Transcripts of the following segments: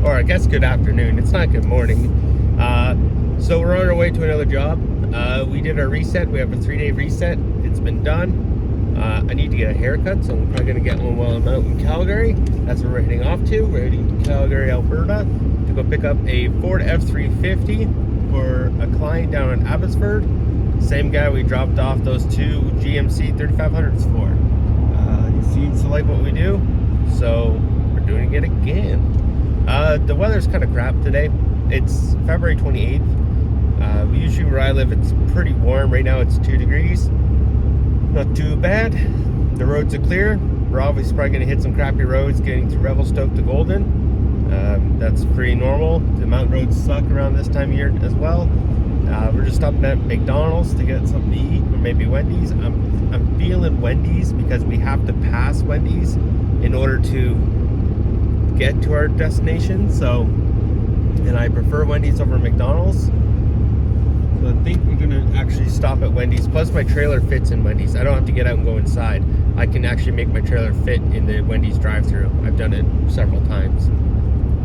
or I guess good afternoon. It's not good morning. So we're on our way to another job. We did our reset. We have a 3-day reset. It's been done. I need to get a haircut, so I'm probably going to get one while I'm out in Calgary. That's where we're heading off to. We're heading to Calgary, Alberta, to go pick up a Ford F-350 for a client down in Abbotsford. Same guy we dropped off those two GMC 3500s for. He seems to like what we do, so we're doing it again. The weather's kind of crap today. It's February 28th. Usually where I live, it's pretty warm. Right now it's 2 degrees. Not too bad. The roads are clear. We're obviously probably going to hit some crappy roads getting to Revelstoke to Golden. That's pretty normal. The mountain roads suck around this time of year as well. We're just stopping at McDonald's to get something to eat, or maybe Wendy's. I'm feeling Wendy's because we have to pass Wendy's in order to get to our destination. So, and I prefer Wendy's over McDonald's. So I think we're gonna actually stop at Wendy's. Plus my trailer fits in Wendy's. I don't have to get out and go inside. I can actually make my trailer fit in the Wendy's drive-thru. I've done it several times.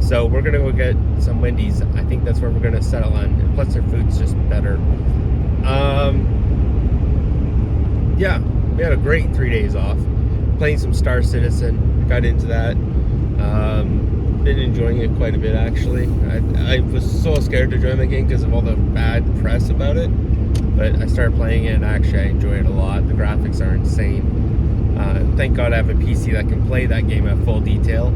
So we're gonna go get some Wendy's. I think that's where we're gonna settle on. And plus their food's just better. Yeah, we had a great 3 days off. Playing some Star Citizen, got into that. Been enjoying it quite a bit actually. I was so scared to join the game because of all the bad press about it, but I started playing it and actually I enjoy it a lot. The graphics are insane. Thank God I have a PC that can play that game at full detail,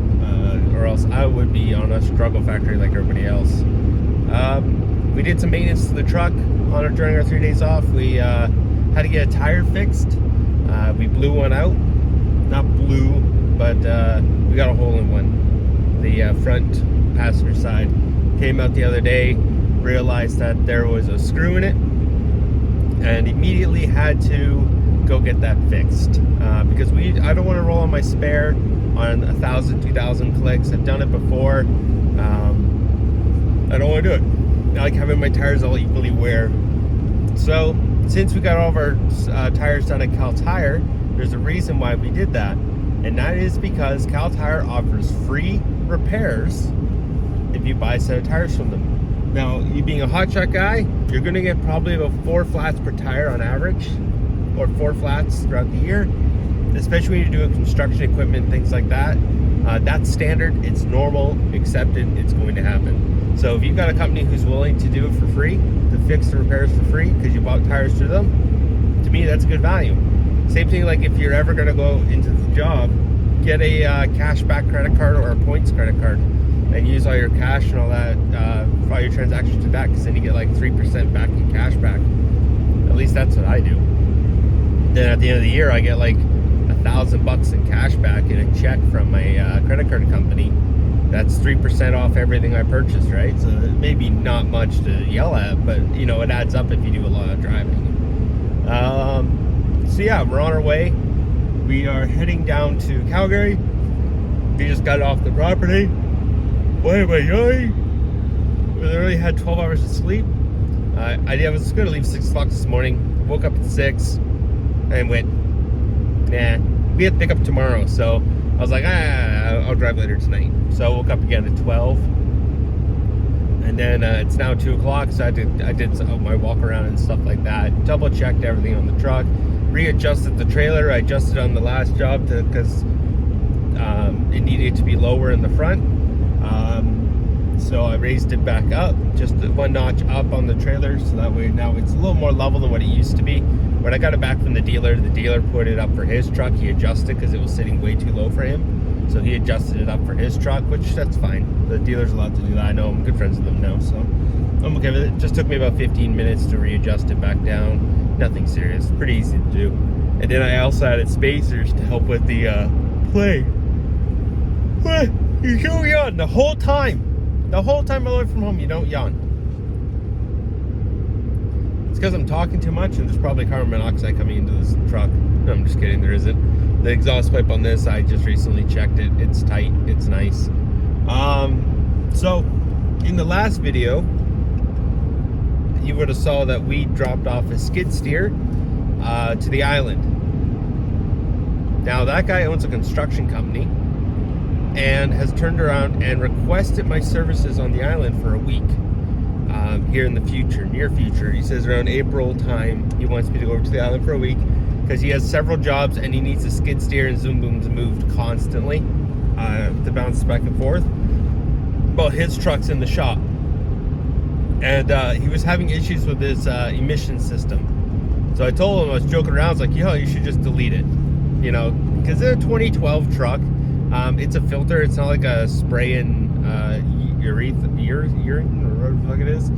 or else I would be on a struggle factory like everybody else. We did some maintenance to the truck during our 3 days off. We had to get a tire fixed. We blew one out. Not blew, but we got a hole in one. The front passenger side came out the other day, realized that there was a screw in it, and immediately had to go get that fixed because I don't want to roll on my spare on 1,000, 2,000 clicks. I've done it before. I don't want to do it. I like having my tires all equally wear. So since we got all of our tires done at Cal Tire, there's a reason why we did that, and that is because Cal Tire offers free repairs if you buy a set of tires from them. Now, you being a hotshot guy, you're going to get probably about 4 flats per tire on average, or 4 flats throughout the year, especially when you're doing construction equipment, things like that. That's standard, it's normal, accepted, it's going to happen. So if you've got a company who's willing to do it for free, to fix the repairs for free because you bought tires through them, to me that's good value. Same thing like if you're ever going to go into the job, get a cashback credit card or a points credit card and use all your cash and all that for all your transactions to that, because then you get like 3% back in cash back. At least that's what I do. Then at the end of the year I get like $1,000 in cash back in a check from my credit card company. That's 3% off everything I purchased, right? So maybe not much to yell at, but you know, it adds up if you do a lot of driving. So yeah, we're on our way. We are heading down to Calgary. We just got off the property. Why am I yawning? We literally had 12 hours of sleep. I was going to leave 6 o'clock this morning. Woke up at 6 and went, nah, we have to pick up tomorrow. So I was like, I'll drive later tonight. So I woke up again at 12. And then it's now 2 o'clock, so I did my walk around and stuff like that. Double checked everything on the truck. Readjusted the trailer. I adjusted on the last job because it needed to be lower in the front. So I raised it back up, just 1 notch up on the trailer, so that way now it's a little more level than what it used to be. When I got it back from the dealer put it up for his truck. He adjusted because it was sitting way too low for him. So he adjusted it up for his truck, which that's fine. The dealer's allowed to do that. I know, I'm good friends with them now, so I'm okay with it. It just took me about 15 minutes to readjust it back down. Nothing serious, pretty easy to do. And then I also added spacers to help with the play. What? You don't yawn the whole time. The whole time I learned from home, you don't yawn. It's because I'm talking too much and there's probably carbon monoxide coming into this truck. No, I'm just kidding, there isn't. The exhaust pipe on this, I just recently checked it. It's tight, it's nice. So, in the last video, you would have saw that we dropped off a skid steer to the island. Now, that guy owns a construction company. and has turned around and requested my services on the island for a week. Here in the future, near future. He says around April time, he wants me to go over to the island for a week because he has several jobs and he needs the skid steer and zoom booms moved constantly to bounce back and forth. Well, his truck's in the shop, and he was having issues with his emission system. So I told him, I was joking around, I was like, yo, you should just delete it, you know, because it's a 2012 truck. It's a filter. It's not like a spray-in urine or whatever the fuck it is.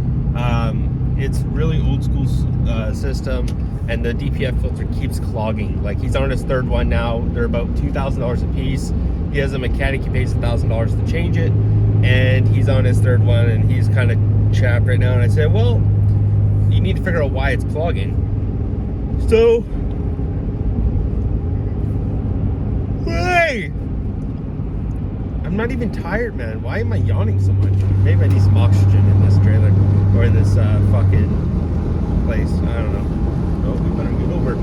It's really old school system, and the DPF filter keeps clogging. Like, he's on his third one now. They're about $2,000 a piece. He has a mechanic. He pays $1,000 to change it, and he's on his third one, and he's kind of chapped right now. And I said, well, you need to figure out why it's clogging. So, hey, I'm not even tired, man. Why am I yawning so much? Maybe I need some oxygen in this trailer or in this fucking place. I don't know. Oh, we better get over.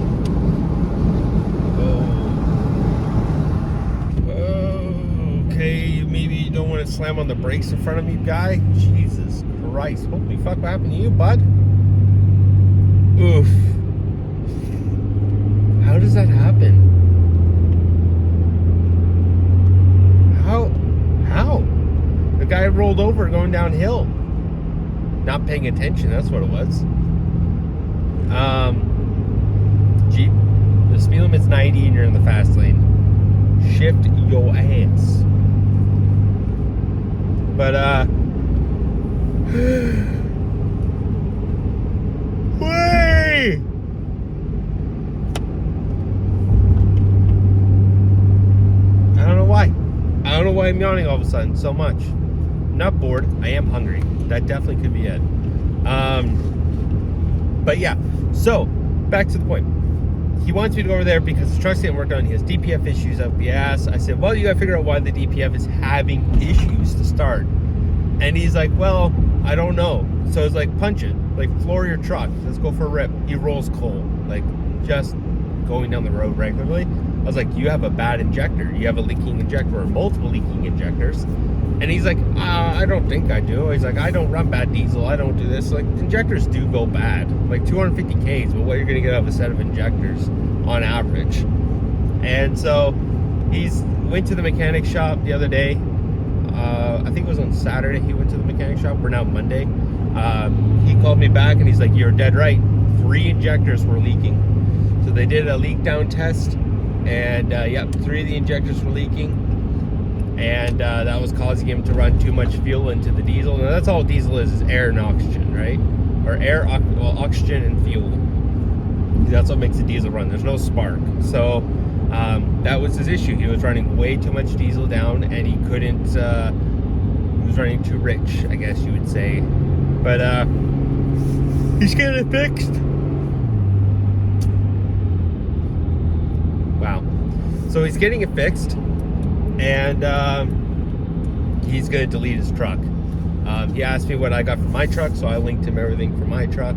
Oh, okay. Maybe you don't want to slam on the brakes in front of me, guy. Jesus Christ! Holy fuck! What happened to you, bud? Oof. How does that happen? How? The guy rolled over going downhill. Not paying attention, that's what it was. Jeep, the speed limit's 90 and you're in the fast lane. Shift your ass. But, way! I don't know why. I don't know why I'm yawning all of a sudden so much. I'm not bored. I am hungry. That definitely could be it. But yeah. So, back to the point. He wants me to go over there because the truck's getting worked on. He has DPF issues out the ass. I said, well, you gotta figure out why the DPF is having issues to start. And he's like, well, I don't know. So it's like, punch it. Like, floor your truck. Let's go for a rip. He rolls coal. Like, just going down the road regularly. I was like, you have a bad injector. You have a leaking injector or multiple leaking injectors. And he's like, I don't think I do. He's like, I don't run bad diesel. I don't do this. Like, injectors do go bad. Like 250 Ks, but what you're going to get out of a set of injectors on average. And so he's went to the mechanic shop the other day. I think it was on Saturday he went to the mechanic shop. We're now Monday. He called me back and he's like, you're dead right. 3 injectors were leaking. So they did a leak down test. And yep, 3 of the injectors were leaking, and that was causing him to run too much fuel into the diesel. Now that's all diesel is air and oxygen, right? Or oxygen and fuel. That's what makes the diesel run. There's no spark. So that was his issue. He was running way too much diesel down, and he couldn't. He was running too rich, I guess you would say. But he's getting it fixed. Wow. So he's getting it fixed, and he's going to delete his truck. He asked me what I got for my truck, so I linked him everything for my truck.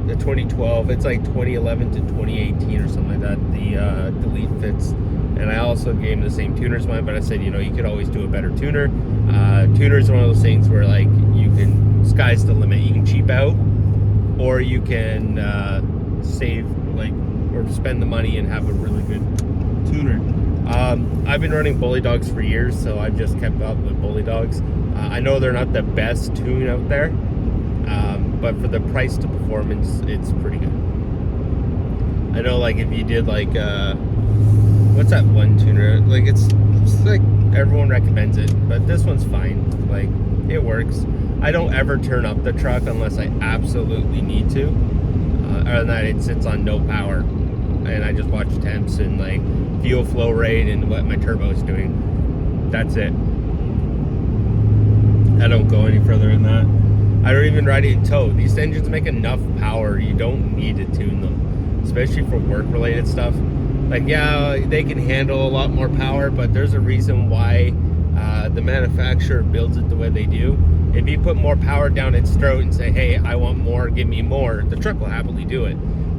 The 2012, it's like 2011 to 2018 or something like that, the delete fits. And I also gave him the same tuner as mine, but I said, you know, you could always do a better tuner. Tuner is one of those things where, like, you can, sky's the limit. You can cheap out, or you can save, like, or spend the money and have a really good tuner. I've been running Bully Dogs for years, so I've just kept up with Bully Dogs. I know they're not the best tune out there, but for the price to performance, it's pretty good. I know, like, if you did, like, what's that one tuner? Like, it's like everyone recommends it, but this one's fine. Like, it works. I don't ever turn up the truck unless I absolutely need to. Other than that, it sits on no power, and I just watch temps and, like, fuel flow rate and what my turbo is doing. That's it. I don't go any further than that. I don't even ride it in tow. These engines make enough power. You don't need to tune them, especially for work-related stuff. Like, yeah, they can handle a lot more power, but there's a reason why the manufacturer builds it the way they do. If you put more power down its throat and say, hey, I want more, give me more, the truck will happily do it.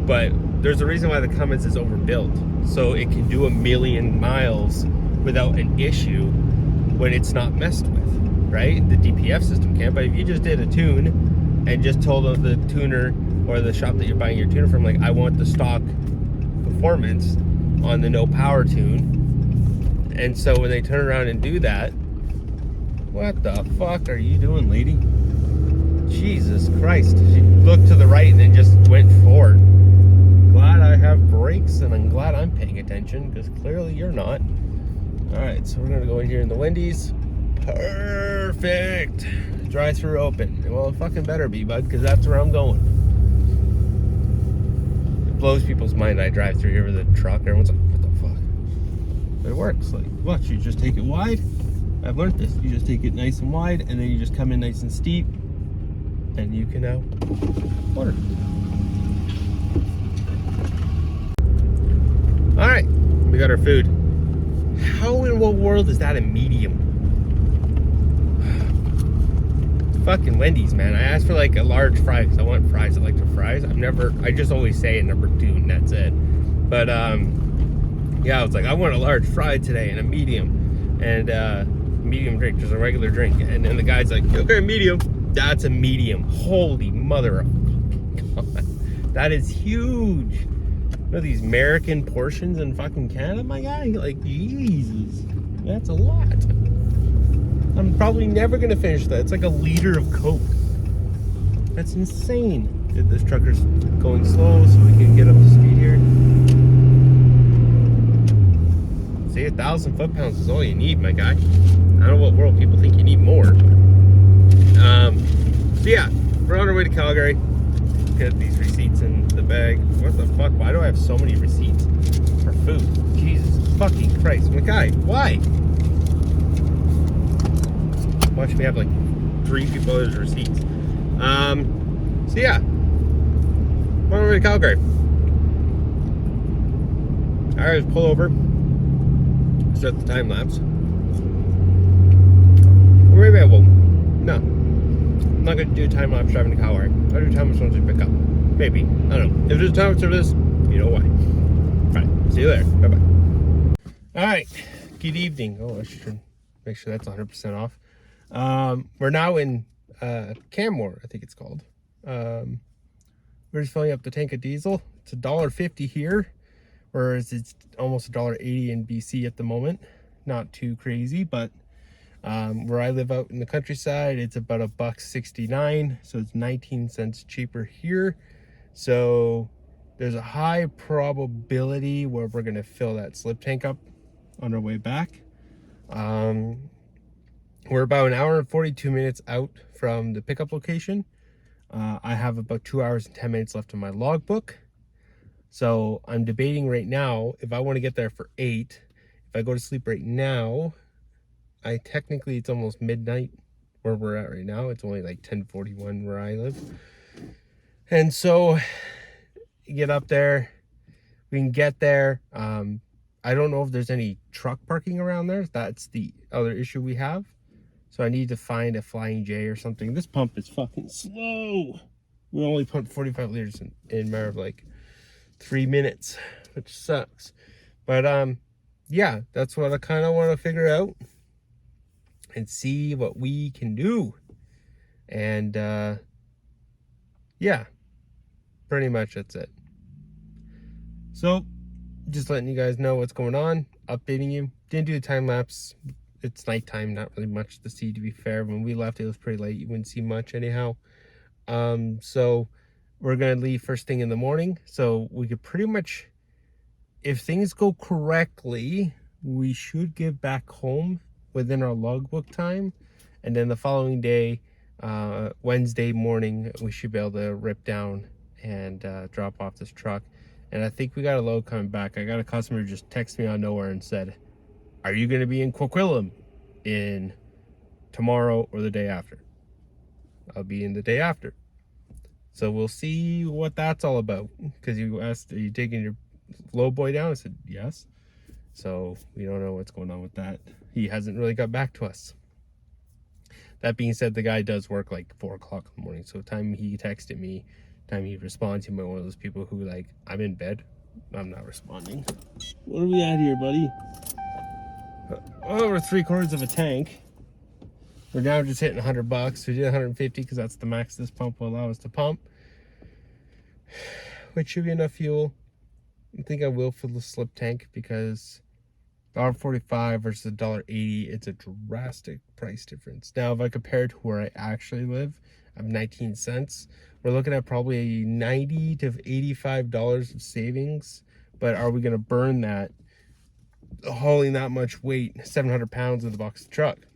But there's a reason why the Cummins is overbuilt. So it can do 1,000,000 miles without an issue when it's not messed with, right? The DPF system can, but if you just did a tune and just told the tuner or the shop that you're buying your tuner from, like, I want the stock performance on the no power tune, and so when they turn around and do that, what the fuck are you doing, lady? Jesus Christ. She looked to the right and then just went forward. Glad I have brakes, and I'm glad I'm paying attention, because clearly you're not. Alright, so we're going to go in here in the Wendy's. Perfect. Drive-through open. Well, it fucking better be, bud, because that's where I'm going. It blows people's mind. I drive through here with a truck. Everyone's like, what the fuck? But it works. Like, what? You just take it wide? I've learned this. You just take it nice and wide, and then you just come in nice and steep, and you can now order. Alright, we got our food. How in what world is that a medium? Fucking Wendy's, man. I asked for like a large fry because I want fries. I like the fries. I just always say it number 2 and that's it. But yeah, I was like, I want a large fry today and a medium. And medium drink, just a regular drink. And then the guy's like, okay, medium. That's a medium. Holy mother of God. That is huge. You know these American portions in fucking Canada, my guy? Like, Jesus. That's a lot. I'm probably never gonna finish that. It's like a liter of Coke. That's insane. This trucker's going slow so we can get up to speed here. See, 1,000 foot-pounds is all you need, my guy. I don't know what world people think you need more. So yeah, we're on our way to Calgary. Get these receipts in the bag. What the fuck? Why do I have so many receipts for food? Jesus fucking Christ. My guy, why? Why should we have like 3 people as receipts? So yeah, we're on our way to Calgary. Alright, let's pull over. Start the time lapse. Or maybe I won't. No. I'm not going to do a time lapse driving to Calgary. I'll do time lapse once we pick up. Maybe. I don't know. If there's a time lapse for this, you know why. Alright, see you there. Bye-bye. Alright, good evening. Oh, I should make sure that's 100% off. We're now in Canmore, I think it's called. We're just filling up the tank of diesel. It's $1.50 here, whereas it's almost $1.80 in BC at the moment. Not too crazy, but where I live out in the countryside, it's about $1.69, so it's 19 cents cheaper here. So there's a high probability where we're gonna fill that slip tank up on our way back. We're about 1 hour and 42 minutes out from the pickup location. I have about 2 hours and 10 minutes left on my logbook. So I'm debating right now if I want to get there for 8. If I go to sleep right now, technically it's almost midnight where we're at right now. It's only like 10:41 where I live. And so get up there, we can get there. I don't know if there's any truck parking around there. That's the other issue we have. So I need to find a Flying J or something. This pump is fucking slow. We only pumped 45 liters in a matter of like 3 minutes, which sucks. But yeah, that's what I kind of want to figure out and see what we can do. And yeah, pretty much that's it. So just letting you guys know what's going on, updating you. Didn't do a time lapse. It's nighttime, not really much to see, to be fair. When we left, it was pretty late. You wouldn't see much anyhow. So we're going to leave first thing in the morning. So we could pretty much, if things go correctly, we should get back home within our logbook time. And then the following day, Wednesday morning, we should be able to rip down and drop off this truck. And I think we got a load coming back. I got a customer just text me out of nowhere and said, are you going to be in Coquitlam in tomorrow or the day after? I'll be in the day after. So we'll see what that's all about. Because you asked, are you taking your load boy down? I said, yes. So we don't know what's going on with that. He hasn't really got back to us. That being said, the guy does work like 4 o'clock in the morning. So time he texted me, time he responds, he might be one of those people who like, I'm in bed, I'm not responding. What are we at here, buddy? over 3/4 of a tank. We're now just hitting $100. We did 150 because that's the max this pump will allow us to pump, which should be enough fuel. I think I will fill the slip tank because $1.45 versus $1.80, it's a drastic price difference. Now, if I compare it to where I actually live, I'm 19 cents. We're looking at probably $90 to $85 of savings. But are we going to burn that hauling that much weight, 700 pounds in the box of the truck?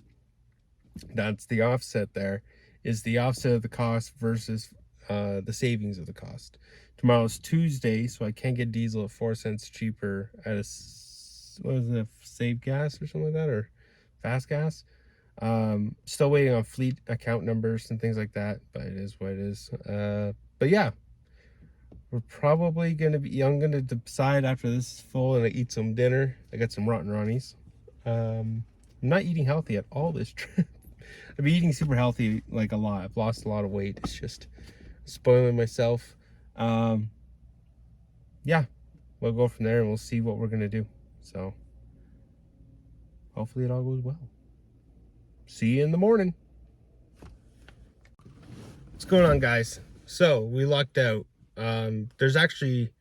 That's the offset there, is the offset of the cost versus the savings of the cost. Tomorrow's Tuesday, so I can't get diesel at 4 cents cheaper at a, what is it, Save Gas or something like that, or Fast Gas. Still waiting on fleet account numbers and things like that, but it is what it is. But yeah, we're probably gonna be, I'm gonna decide after this is full and I eat some dinner. I got some rotten Ronnies. I'm not eating healthy at all this trip. I've been eating super healthy, like a lot. I've lost a lot of weight. It's just spoiling myself. Yeah, we'll go from there and we'll see what we're gonna do. So hopefully it all goes well. See you in the morning. What's going on, guys? So we lucked out. There's actually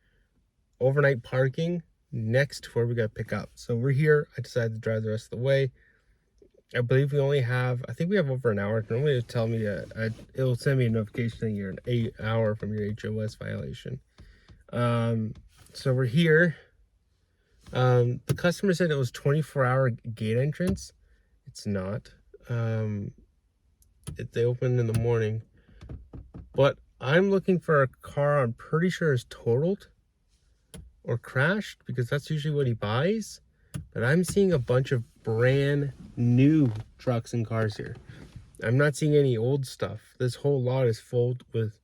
overnight parking next to where we got to pick up. So we're here. I decided to drive the rest of the way. I believe we only have, I think we have over an hour. Normally it'll tell me it'll send me a notification that you're an hour from your HOS violation. So we're here. The customer said it was 24-hour gate entrance. It's not. They open in the morning. But I'm looking for a car I'm pretty sure is totaled or crashed, because that's usually what he buys. But I'm seeing a bunch of brand new trucks and cars here. I'm not seeing any old stuff. This whole lot is full with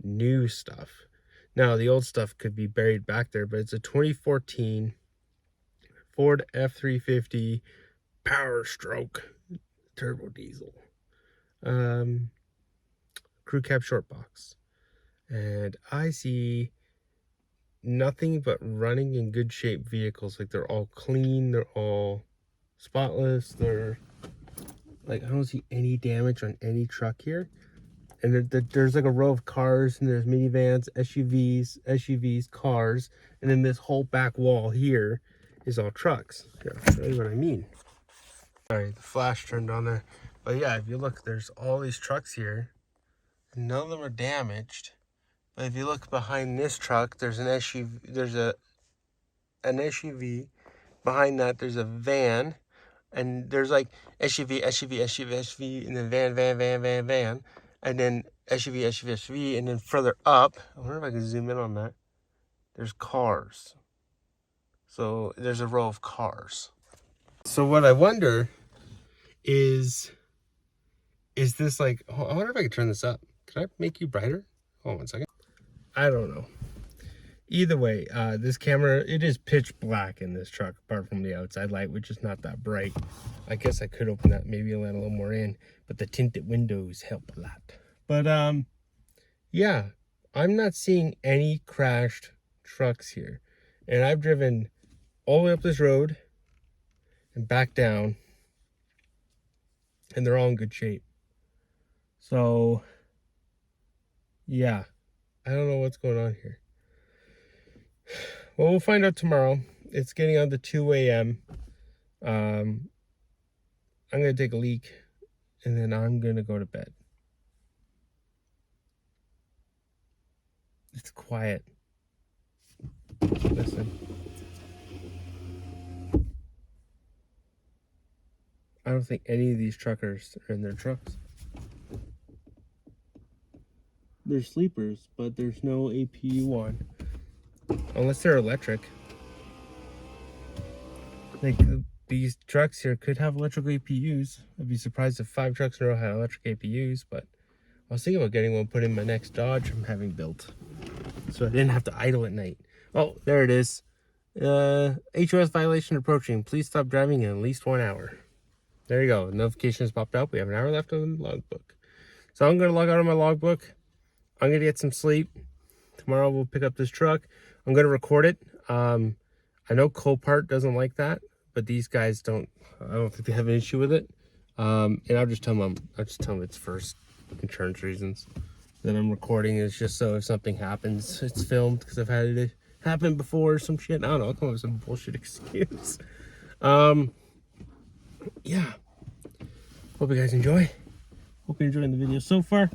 new stuff. Now, the old stuff could be buried back there, but it's a 2014 Ford F-350 Power Stroke turbo diesel. Crew cab short box. And I see nothing but running in good shape vehicles. Like, they're all clean, they're all spotless, they're like, I don't see any damage on any truck here. And there's like a row of cars, and there's minivans, SUVs, cars, and then this whole back wall here is all trucks. Here, I'll show you what I mean. Sorry, the flash turned on there. But yeah, if you look, there's all these trucks here. None of them are damaged. But if you look behind this truck, there's an SUV. There's an SUV. Behind that, there's a van. And there's like SUV, and then van. And then SUV. And then further up, I wonder if I can zoom in on that. There's cars. So there's a row of cars. So what I wonder is this like, I wonder if I can turn this up. Can I make you brighter? Hold on 1 second. I don't know. Either way, this camera, it is pitch black in this truck, apart from the outside light, which is not that bright. I guess I could open that, maybe let a little more in, but the tinted windows help a lot. But yeah, I'm not seeing any crashed trucks here. And I've driven all the way up this road and back down, and they're all in good shape. So yeah, I don't know what's going on here. Well, we'll find out tomorrow. It's getting on to 2 a.m. I'm going to take a leak, and then I'm going to go to bed. It's quiet. Listen. I don't think any of these truckers are in their trucks. They're sleepers, but there's no APU on. Unless they're electric. Like, these trucks here could have electric APUs. I'd be surprised if 5 trucks in a row had electric APUs, but I was thinking about getting one put in my next Dodge I'm having built, so I didn't have to idle at night. Oh, there it is. HOS violation approaching. Please stop driving in at least 1 hour. There you go. Notification has popped up. We have an hour left on the logbook. So I'm going to log out of my logbook. I'm going to get some sleep. Tomorrow we'll pick up this truck. I'm going to record it. I know Copart doesn't like that, but these guys don't. I don't think they have an issue with it. And I'll just tell them it's for insurance reasons. That I'm recording is just so if something happens, it's filmed, because I've had it happen before or some shit. I don't know. I'll come up with some bullshit excuse. Yeah. Hope you guys enjoy. Hope you're enjoying the video so far.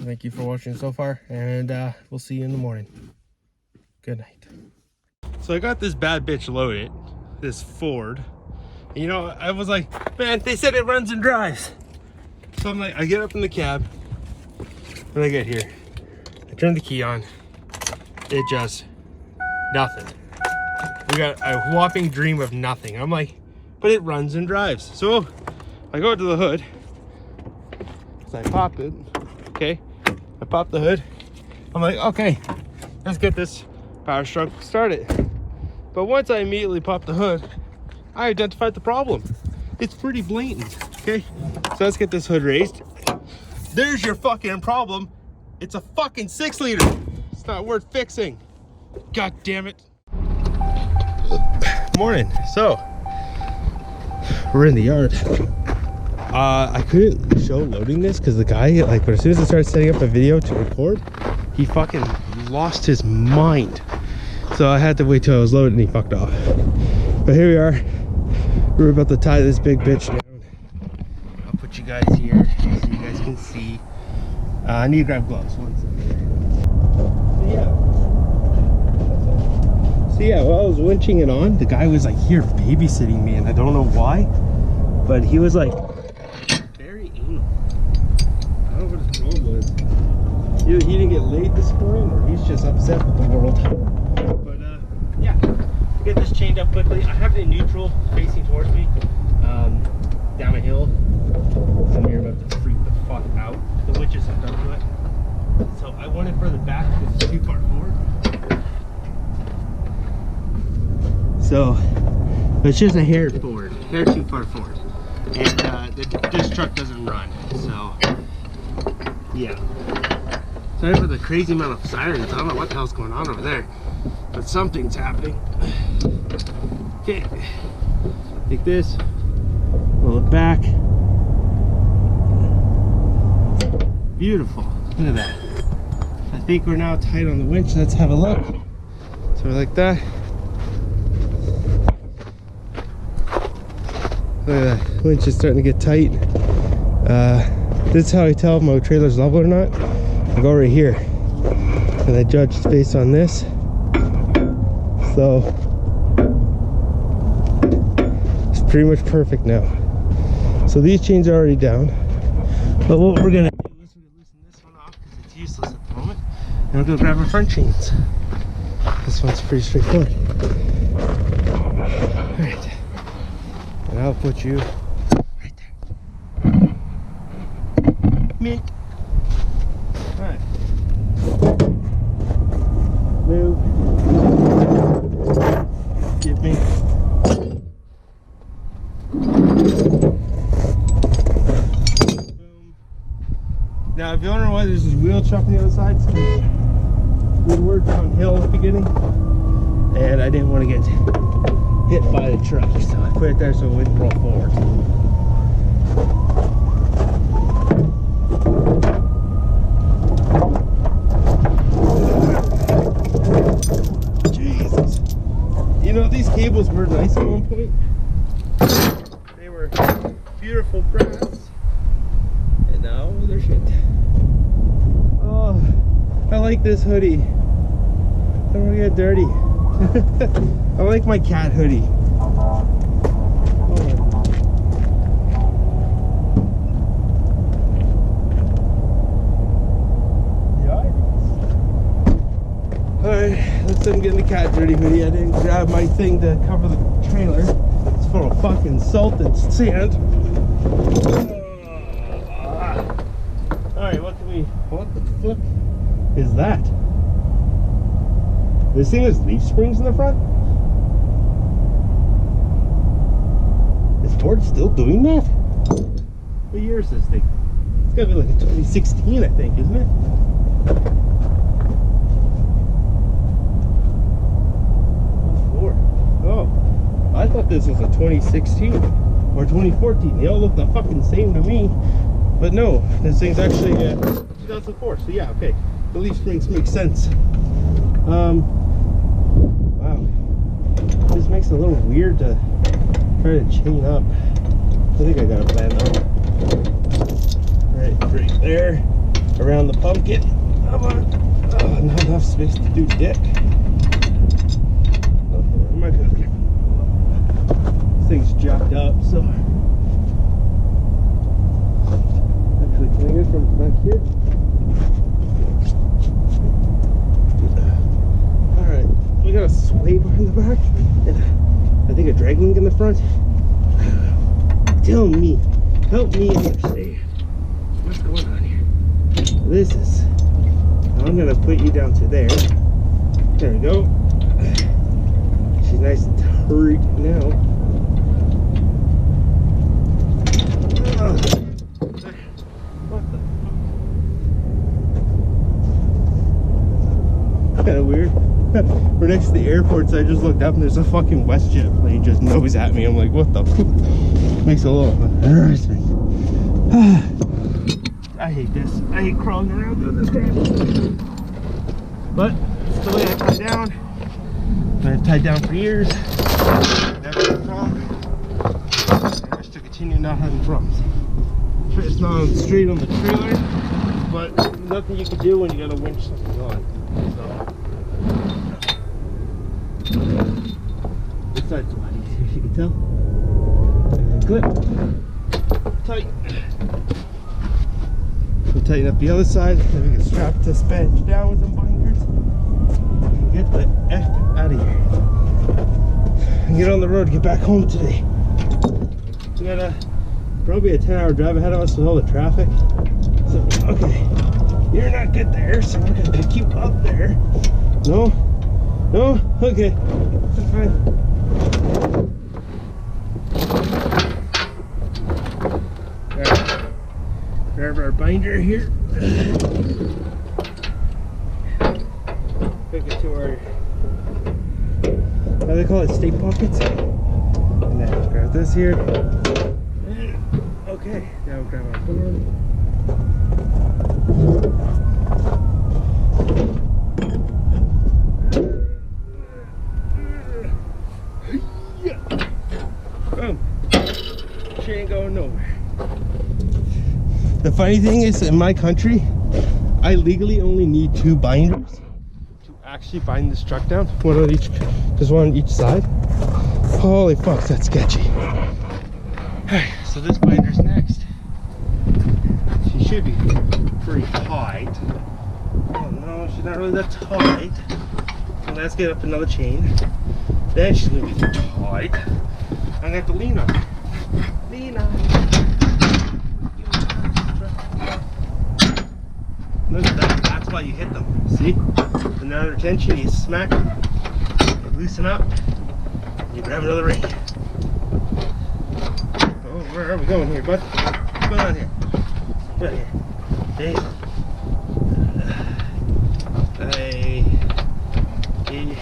Thank you for watching so far, and we'll see you in the morning. Good night. So I got this bad bitch loaded, this Ford. And, you know, I was like, man, they said it runs and drives. So I'm like, I get up in the cab. When I get here, I turn the key on. It just nothing. We got a whopping dream of nothing. I'm like, but it runs and drives. So I go to the hood. So I pop it. Okay, I pop the hood. I'm like, okay, let's get this power stroke started. But once I immediately pop the hood, I identified the problem. It's pretty blatant. Okay, so let's get this hood raised. There's your fucking problem. It's a fucking 6-liter. It's not worth fixing. God damn it. Morning. So we're in the yard. I couldn't show loading this because the guy, like, as soon as I started setting up a video to record, he fucking lost his mind. So I had to wait till I was loaded and he fucked off. But here we are. We're about to tie this big bitch down. I'll put you guys here so you guys can see. I need to grab gloves. One second. So yeah, while I was winching it on, the guy was like here babysitting me, and I don't know why, but he was like very anal. I don't know what his problem was. Either he didn't get laid this morning, or he's just upset with the world. But yeah, I'll get this chained up quickly. I have it in neutral, facing towards me, down a hill. So you're about to freak the fuck out. The witches have done to it. So I want it further back because it's too far forward. So it's just a hair forward, hair too far forward. And this truck doesn't run. So yeah. Sorry for the crazy amount of sirens. I don't know what the hell's going on over there, but something's happening. Okay. Take this, roll it back. Beautiful. Look at that. I think we're now tight on the winch. Let's have a look. So we're like that. Look at that. Winch is starting to get tight. This is how I tell if my trailer's level or not. I go right here. And I judge based on this. So it's pretty much perfect now. So these chains are already down. But what we're gonna do is we're gonna loosen this one off because it's useless at the moment. And we'll go grab our front chains. This one's pretty straightforward. Alright. And I'll put you right there. Mint. Alright. Move. Give me. Now, if you're wondering why there's this wheel chuck on the other side, it's because we worked on hill at the beginning, and I didn't want to get hit by the truck, so I put it there so it wouldn't roll forward. Jesus. You know, these cables were nice at one point. They were beautiful brass, and now they're shit. Oh, I like this hoodie. I don't want to get dirty. I like my cat hoodie. Alright, let's get in the cat dirty hoodie. I didn't grab my thing to cover the trailer. It's full of fucking salt and sand. Alright, what the fuck is that? This thing has leaf springs in the front? Is Ford still doing that? What year is this thing? It's gotta be like a 2016, I think, isn't it? Ford. Oh, what? thought this was a 2016 or 2014. They all look the fucking same to me. But no, this thing's actually 2004. So yeah, okay. The leaf springs make sense. Wow. This makes it a little weird to try to chain up. I think I got a plan though. Right there. Around the pumpkin. Come on. Oh, not enough space to do dick. Oh, where am I gonna get? This thing's jacked up, so. Actually, can I get from back here? Alright, we got a sway bar in the back, and I think a drag link in the front. Tell me, help me understand what's going on here. This is, I'm gonna put you down to there. There we go. She's nice and tight now. What the fuck? Kind of weird. We're next to the airport, so I just looked up and there's a fucking WestJet plane just nose at me. I'm like, what the fuck? Makes a little embarrassing. I hate this. I hate crawling around with this crap. But it's the way I tie down. I've tied down for years. Never had a problem. I wish to continue not having problems. It's not straight on the trailer, but nothing you can do when you got a winch something on. So this side's a lot easier, as you can tell. And clip. Tight. We'll tighten up the other side, then we can strap this bench down with some binders and get the F out of here and get on the road to get back home today. We got probably a 10-hour drive ahead of us with all the traffic. So, okay, you're not good there, so we're gonna pick you up there. No? No? Okay, that's fine. Grab our binder here. Hook it to our, how do they call it, stay pockets. And then grab this here. Okay, now we'll grab our board. Boom. She ain't going nowhere. The funny thing is, in my country, I legally only need 2 binders to actually bind this truck down. One on each, just one on each side. Holy fuck, that's sketchy. Alright, so this binder's next. She should be pretty tight. Oh no, she's not really that tight. So let's get up another chain. Then she's gonna be tight. I'm gonna have to lean on her. Lean on her. Look at that, that's why you hit them. See? Another tension, you smack them, you loosen up, you grab another ring. Oh, where are we going here, bud? What's going on here? Right here. Hey. Hey.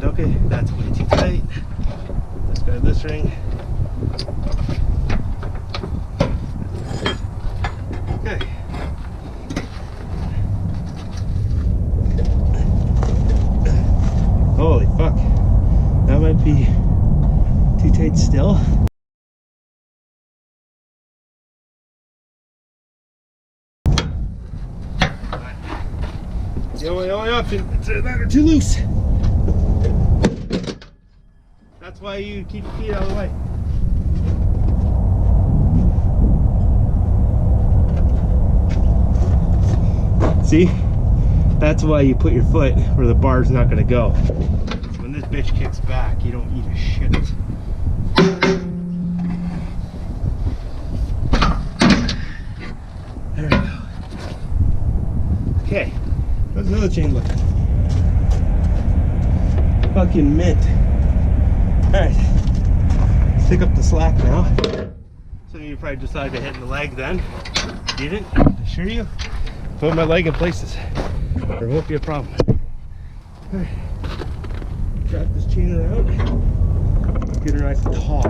Okay, that's way too tight. Let's grab this ring. Okay. Holy fuck, that might be too tight still. The only option, it's that or too loose. That's why you keep your feet out of the way. See? That's why you put your foot where the bar's not going to go. So when this bitch kicks back, you don't eat a shit. There we go. Okay, how's the other chain look? Fucking mint. Alright, let's pick up the slack now. Some of you probably decided to hit in the leg then. Didn't? I assure you. Put my leg in places. There won't be a problem. Alright, wrap this chain around. Get her nice and taut.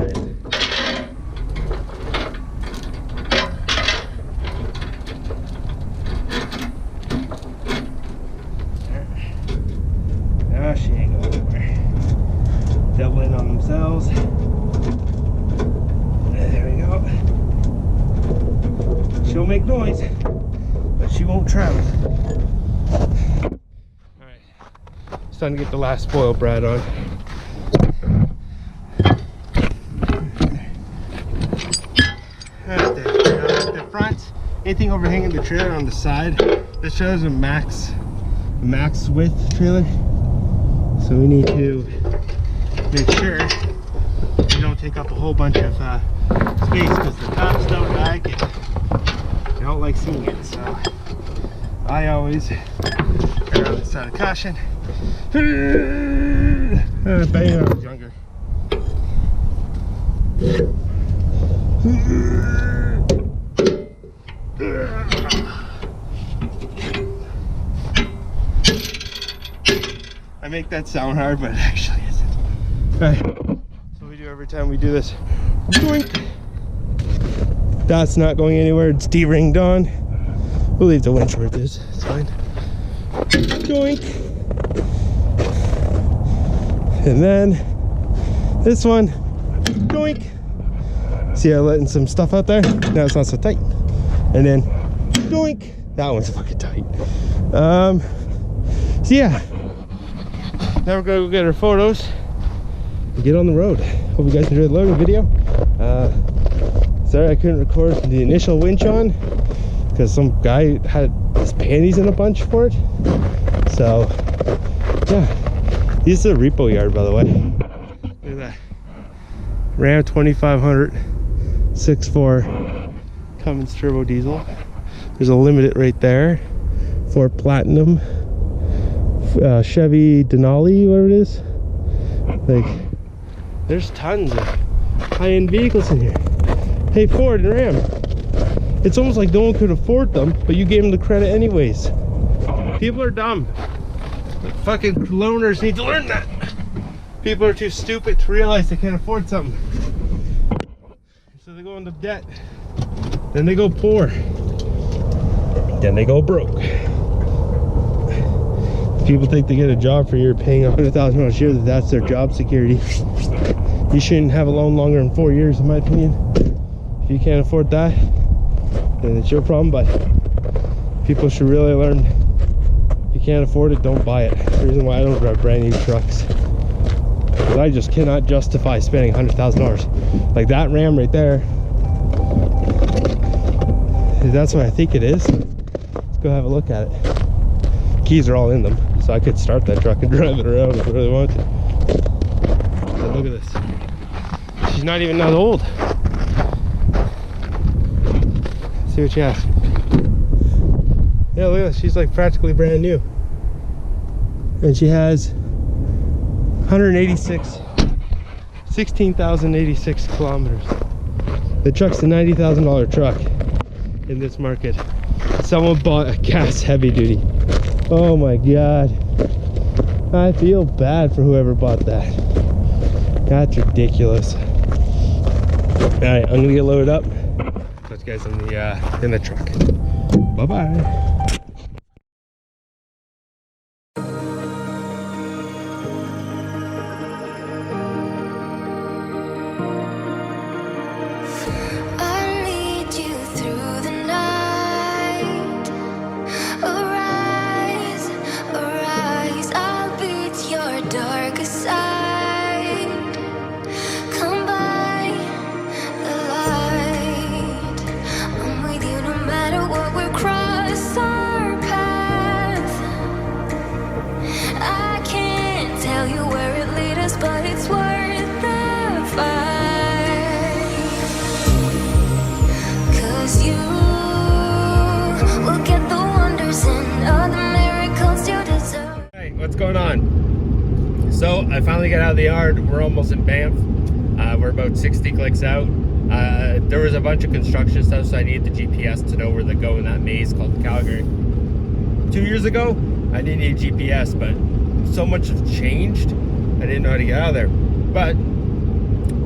Now she ain't going anywhere. Doubling on themselves. There we go. She'll make noise, but she won't travel. Alright. It's time to get the last spoil brad on. Right there. The front, anything overhanging the trailer on the side. This trailer is a max width trailer, so we need to make sure we don't take up a whole bunch of space, because the tops don't like it. They don't like seeing it, so I always err on the side of caution. Back when I was younger. I make that sound hard, but it actually isn't. Alright, so we do every time we do this. Doink! That's not going anywhere, it's D-ringed on. We'll leave the winch where it is, it's fine. Doink! And then this one, doink! See how I'm letting some stuff out there? Now it's not so tight. And then, doink! That one's fucking tight. So yeah. Now we're gonna go get our photos and get on the road. Hope you guys enjoyed the loading video. Sorry I couldn't record the initial winch on because some guy had his panties in a bunch for it. So yeah, this is a repo yard, by the way. Look at that. Ram 2500 6.4 Cummins turbo diesel. There's a limited right there for platinum. Chevy Denali, whatever it is. Like, there's tons of high-end vehicles in here. Hey, Ford and Ram, it's almost like no one could afford them, but you gave them the credit anyways. People are dumb. The fucking loners need to learn that. People are too stupid to realize they can't afford something, so they go into debt, then they go poor, then they go broke. People think they get a job for a year paying $100,000 a year, that's their job security. You shouldn't have a loan longer than 4 years, in my opinion. If you can't afford that, then it's your problem, but people should really learn, if you can't afford it, don't buy it. That's the reason why I don't drive brand new trucks, because I just cannot justify spending $100,000. Like that Ram right there, that's what I think it is. Let's go have a look at it. Keys are all in them, so I could start that truck and drive it around if I really wanted to. But look at this. She's not even that old. See what she has. Yeah, look at this. She's like practically brand new. And she has 16,086 kilometers. The truck's a $90,000 truck in this market. Someone bought a gas heavy duty. Oh my god, I feel bad for whoever bought that. That's ridiculous. All right, I'm gonna get loaded up. Catch you guys in the truck. Bye bye. What's going on? So I finally got out of the yard. We're almost in Banff. We're about 60 clicks out. There was a bunch of construction stuff, so I needed the GPS to know where to go in that maze called Calgary. 2 years ago, I didn't need GPS, but so much has changed, I didn't know how to get out of there. But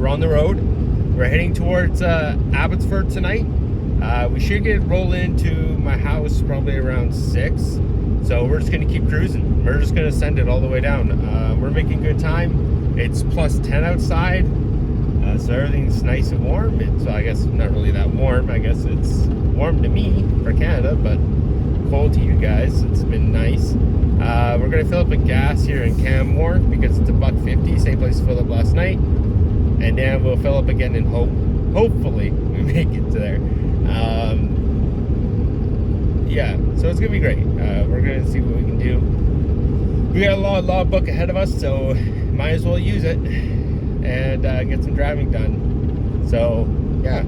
we're on the road. We're heading towards Abbotsford tonight. We should roll into my house probably around 6. So we're just going to keep cruising. We're just going to send it all the way down. We're making good time. It's plus 10 outside. So everything's nice and warm. It's, I guess, not really that warm. I guess it's warm to me for Canada, but cold to you guys. It's been nice. We're going to fill up with gas here in Canmore because it's $1.50. Same place to fill up last night. And then we'll fill up again and hopefully we make it to there. Yeah, so it's going to be great. We're going to see what we can do. We got a lot book ahead of us, so might as well use it and get some driving done. So, yeah.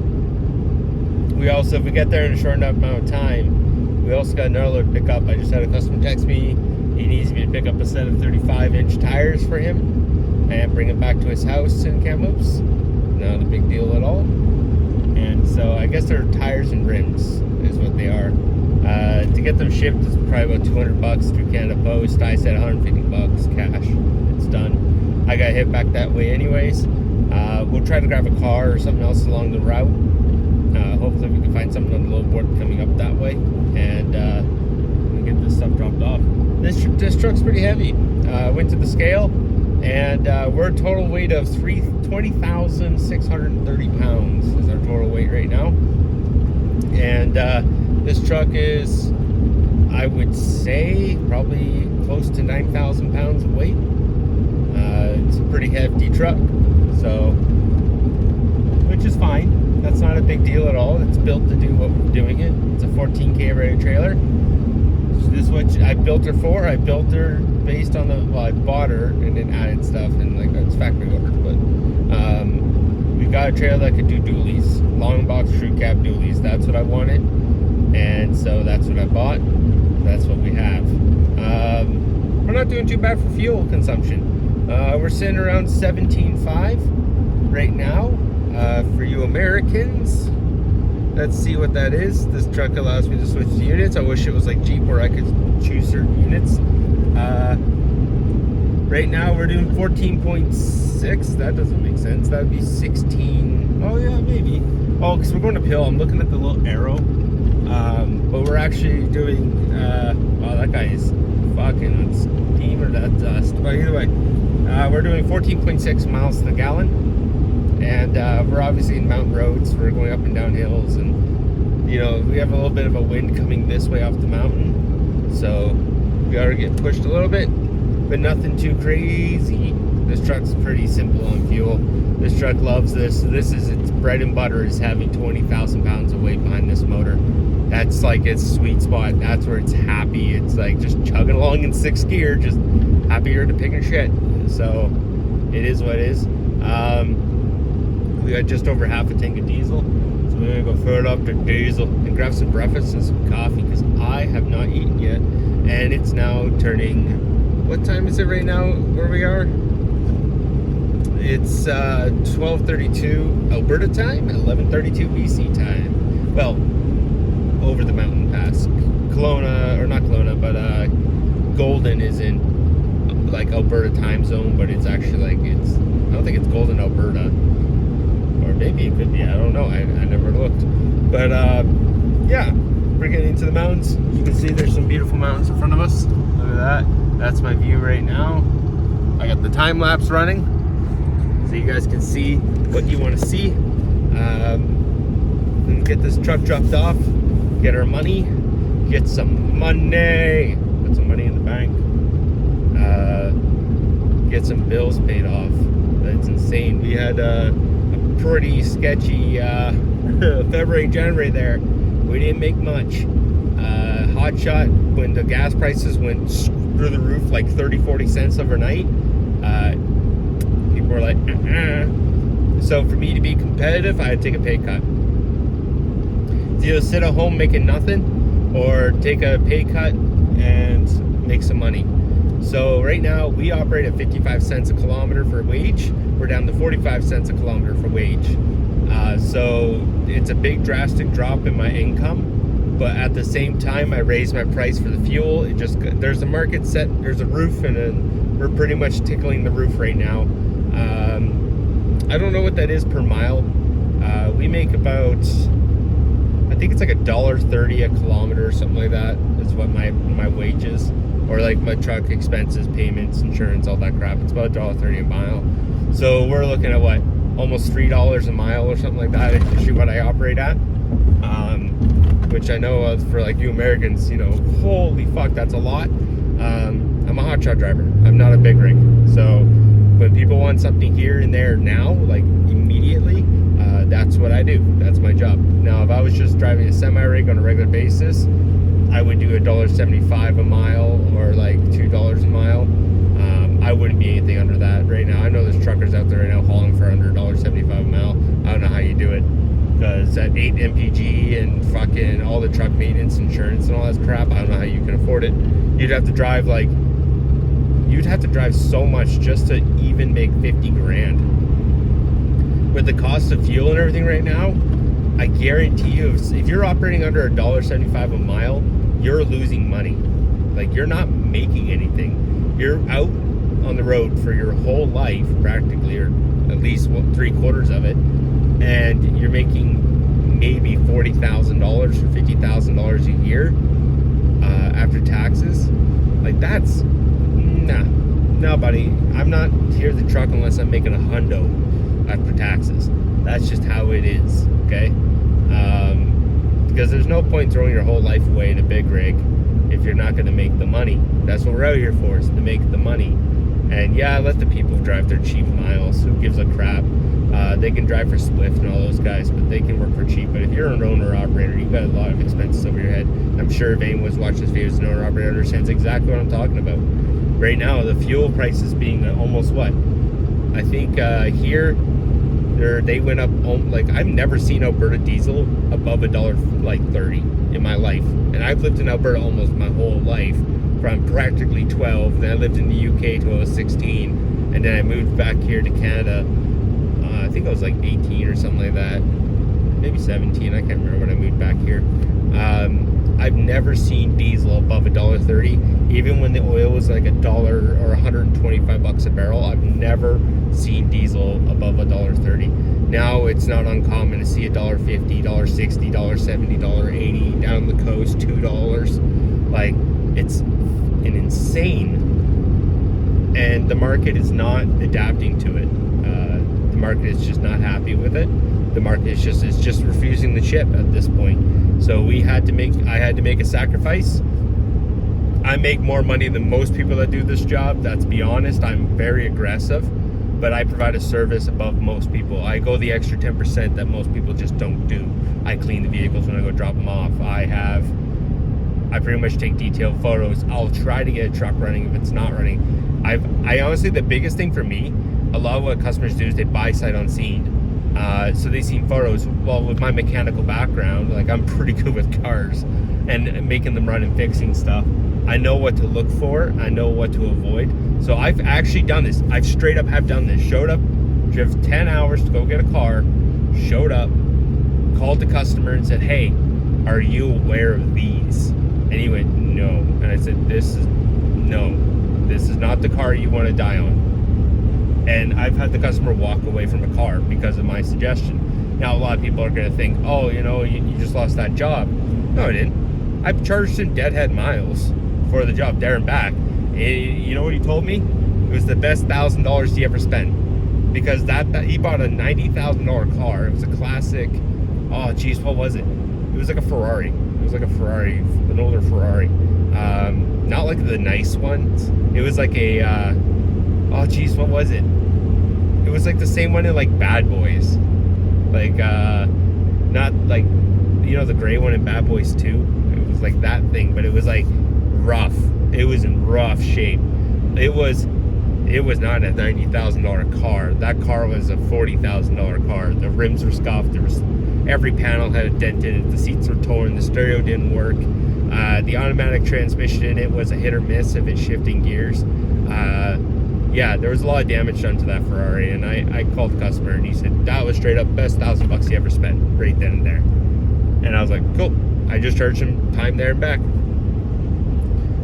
We also, if we get there in a short enough amount of time, we also got another load to pick up. I just had a customer text me. He needs me to pick up a set of 35-inch tires for him and bring it back to his house in Kamloops. Not a big deal at all. And so I guess they're tires and rims is what they are. To get them shipped is probably about $200 through Canada Post. I said $150 cash. It's done. I got hit back that way anyways. We'll try to grab a car or something else along the route. Hopefully we can find something on the load board coming up that way, and we get this stuff dropped off. This truck's pretty heavy. Went to the scale, and we're a total weight of 20,630 pounds is our total weight right now. And this truck is, I would say, probably close to 9,000 pounds of weight. It's a pretty hefty truck, so, which is fine. That's not a big deal at all. It's built to do what we're doing it. It's a 14K rated trailer. So this is what I built her for. I built her based on I bought her and then added stuff and like it's factory ordered. But we got a trailer that could do dualies, long box crew cab dualies. That's what I wanted, and so that's what I bought. That's what we have. We're not doing too bad for fuel consumption. We're sitting around 17.5 right now. For you Americans, let's see what that is. This truck allows me to switch the units. I wish it was like Jeep where I could choose certain units. Right now we're doing 14.6. That doesn't make sense. That would be 16. Oh yeah, maybe. Oh, because we're going uphill. I'm looking at the little arrow. But we're actually doing, wow, that guy is fucking on steam or that dust. But either way, we're doing 14.6 miles to the gallon. And we're obviously in mountain roads. We're going up and down hills, and you know we have a little bit of a wind coming this way off the mountain, so we are getting pushed a little bit, but nothing too crazy. This truck's pretty simple on fuel. This truck loves this. This is its bread and butter is having 20,000 pounds of weight behind this motor. That's like its sweet spot. That's where it's happy. It's like just chugging along in 6th gear, just happier to pick and shit. So it is what it is. We got just over half a tank of diesel, so we're gonna go fill it up to diesel and grab some breakfast and some coffee because I have not eaten yet, and it's now turning. What time is it right now? Where we are? It's 12:32 Alberta time, 11:32 BC time. Well, over the mountain pass, Kelowna or not Kelowna, but Golden is in like Alberta time zone, but it's actually like it's. I don't think it's Golden, Alberta. Or maybe it could be, I don't know, I never looked. But yeah, we're getting into the mountains. You can see there's some beautiful mountains in front of us. Look at that. That's my view right now. I got the time lapse running so you guys can see what you want to see. And get this truck dropped off, get our money, get some money, put some money in the bank, get some bills paid off. That's insane. We had a pretty sketchy February, January there. We didn't make much. Hotshot, when the gas prices went through the roof like 30-40 cents overnight, people were like, So for me to be competitive, I had to take a pay cut. It's either sit at home making nothing or take a pay cut and make some money. So right now we operate at 55 cents a kilometer for wage. We're down to 45 cents a kilometer for wage. So it's a big drastic drop in my income, but at the same time I raised my price for the fuel. It just, there's a market set, there's a roof, and we're pretty much tickling the roof right now. I don't know what that is per mile. We make about, I think it's like $1.30 a kilometer or something like that is what my wage is, or like my truck expenses, payments, insurance, all that crap. It's about $1.30 a mile. So we're looking at what, almost $3 a mile or something like that. It's usually what I operate at, which I know for like you Americans, you know, holy fuck, that's a lot. I'm a hotshot driver. I'm not a big rig. So when people want something here and there now, like immediately, that's what I do. That's my job. Now, if I was just driving a semi-rig on a regular basis, I would do $1.75 a mile or like $2 a mile. I wouldn't be anything under that right now. I know there's truckers out there right now hauling for under $1.75 a mile. I don't know how you do it, because at 8 MPG and fucking all the truck maintenance, insurance, and all that crap, I don't know how you can afford it. You'd have to drive so much just to even make 50 grand. With the cost of fuel and everything right now, I guarantee you, if you're operating under $1.75 a mile, you're losing money. Like, you're not making anything. You're out on the road for your whole life, practically, or at least 3/4 of it, and you're making maybe $40,000 or $50,000 a year after taxes. Like, that's no, buddy. I'm not here to truck unless I'm making $100 after taxes. That's just how it is, okay? Because there's no point throwing your whole life away in a big rig if you're not going to make the money. That's what we're out here for, is to make the money. And yeah, let the people drive their cheap miles. Who gives a crap? They can drive for Swift and all those guys, but they can work for cheap. But if you're an owner-operator, you've got a lot of expenses over your head. I'm sure if anyone was watching this video as an owner-operator understands exactly what I'm talking about. Right now, the fuel prices being almost what? I think here, they went up, like, I've never seen Alberta diesel above $1.30 in my life. And I've lived in Alberta almost my whole life, from practically 12. Then I lived in the UK till I was 16. And then I moved back here to Canada. I think I was like 18 or something like that. Maybe 17. I can't remember when I moved back here. I've never seen diesel above $1.30. Even when the oil was like $1 or $125 a barrel, I've never seen diesel above $1.30. Now it's not uncommon to see $1.50, $1.60, $1.70, $1.80 down the coast, $2. Like, it's an insane, and the market is not adapting to it. The market is just not happy with it. The market is just refusing the ship at this point. So I had to make a sacrifice. I make more money than most people that do this job. Let's be honest. I'm very aggressive, but I provide a service above most people. I go the extra 10% that most people just don't do. I clean the vehicles when I go drop them off. I pretty much take detailed photos. I'll try to get a truck running if it's not running. I honestly, the biggest thing for me, a lot of what customers do is they buy sight unseen. So they see photos. Well, with my mechanical background, like, I'm pretty good with cars and making them run and fixing stuff. I know what to look for. I know what to avoid. So I've actually done this. I've straight up have done this. Showed up, drove 10 hours to go get a car, showed up, called the customer and said, hey, are you aware of these? And he went, no. And I said, this is not the car you want to die on. And I've had the customer walk away from a car because of my suggestion. Now, a lot of people are going to think, oh, you just lost that job. No, I didn't. I've charged him deadhead miles for the job there and back. You know what he told me? It was the best $1,000 he ever spent, because that he bought a $90,000 car. It was a classic. Oh, geez, what was it? It was like a Ferrari. It was like a Ferrari, an older Ferrari. Not like the nice ones. It was like a. Oh, geez, what was it? It was like the same one in like Bad Boys, like not like, the gray one in Bad Boys 2. It was like that thing, but it was like rough. It was in rough shape. It was not a $90,000 car. That car was a $40,000 car. The rims were scuffed. Every panel had a dent in it. The seats were torn. The stereo didn't work. The automatic transmission in it was a hit or miss if it's shifting gears. Yeah, there was a lot of damage done to that Ferrari, and I called the customer, and he said that was straight up best $1,000 he ever spent right then and there. And I was like, cool. I just charged him time there and back.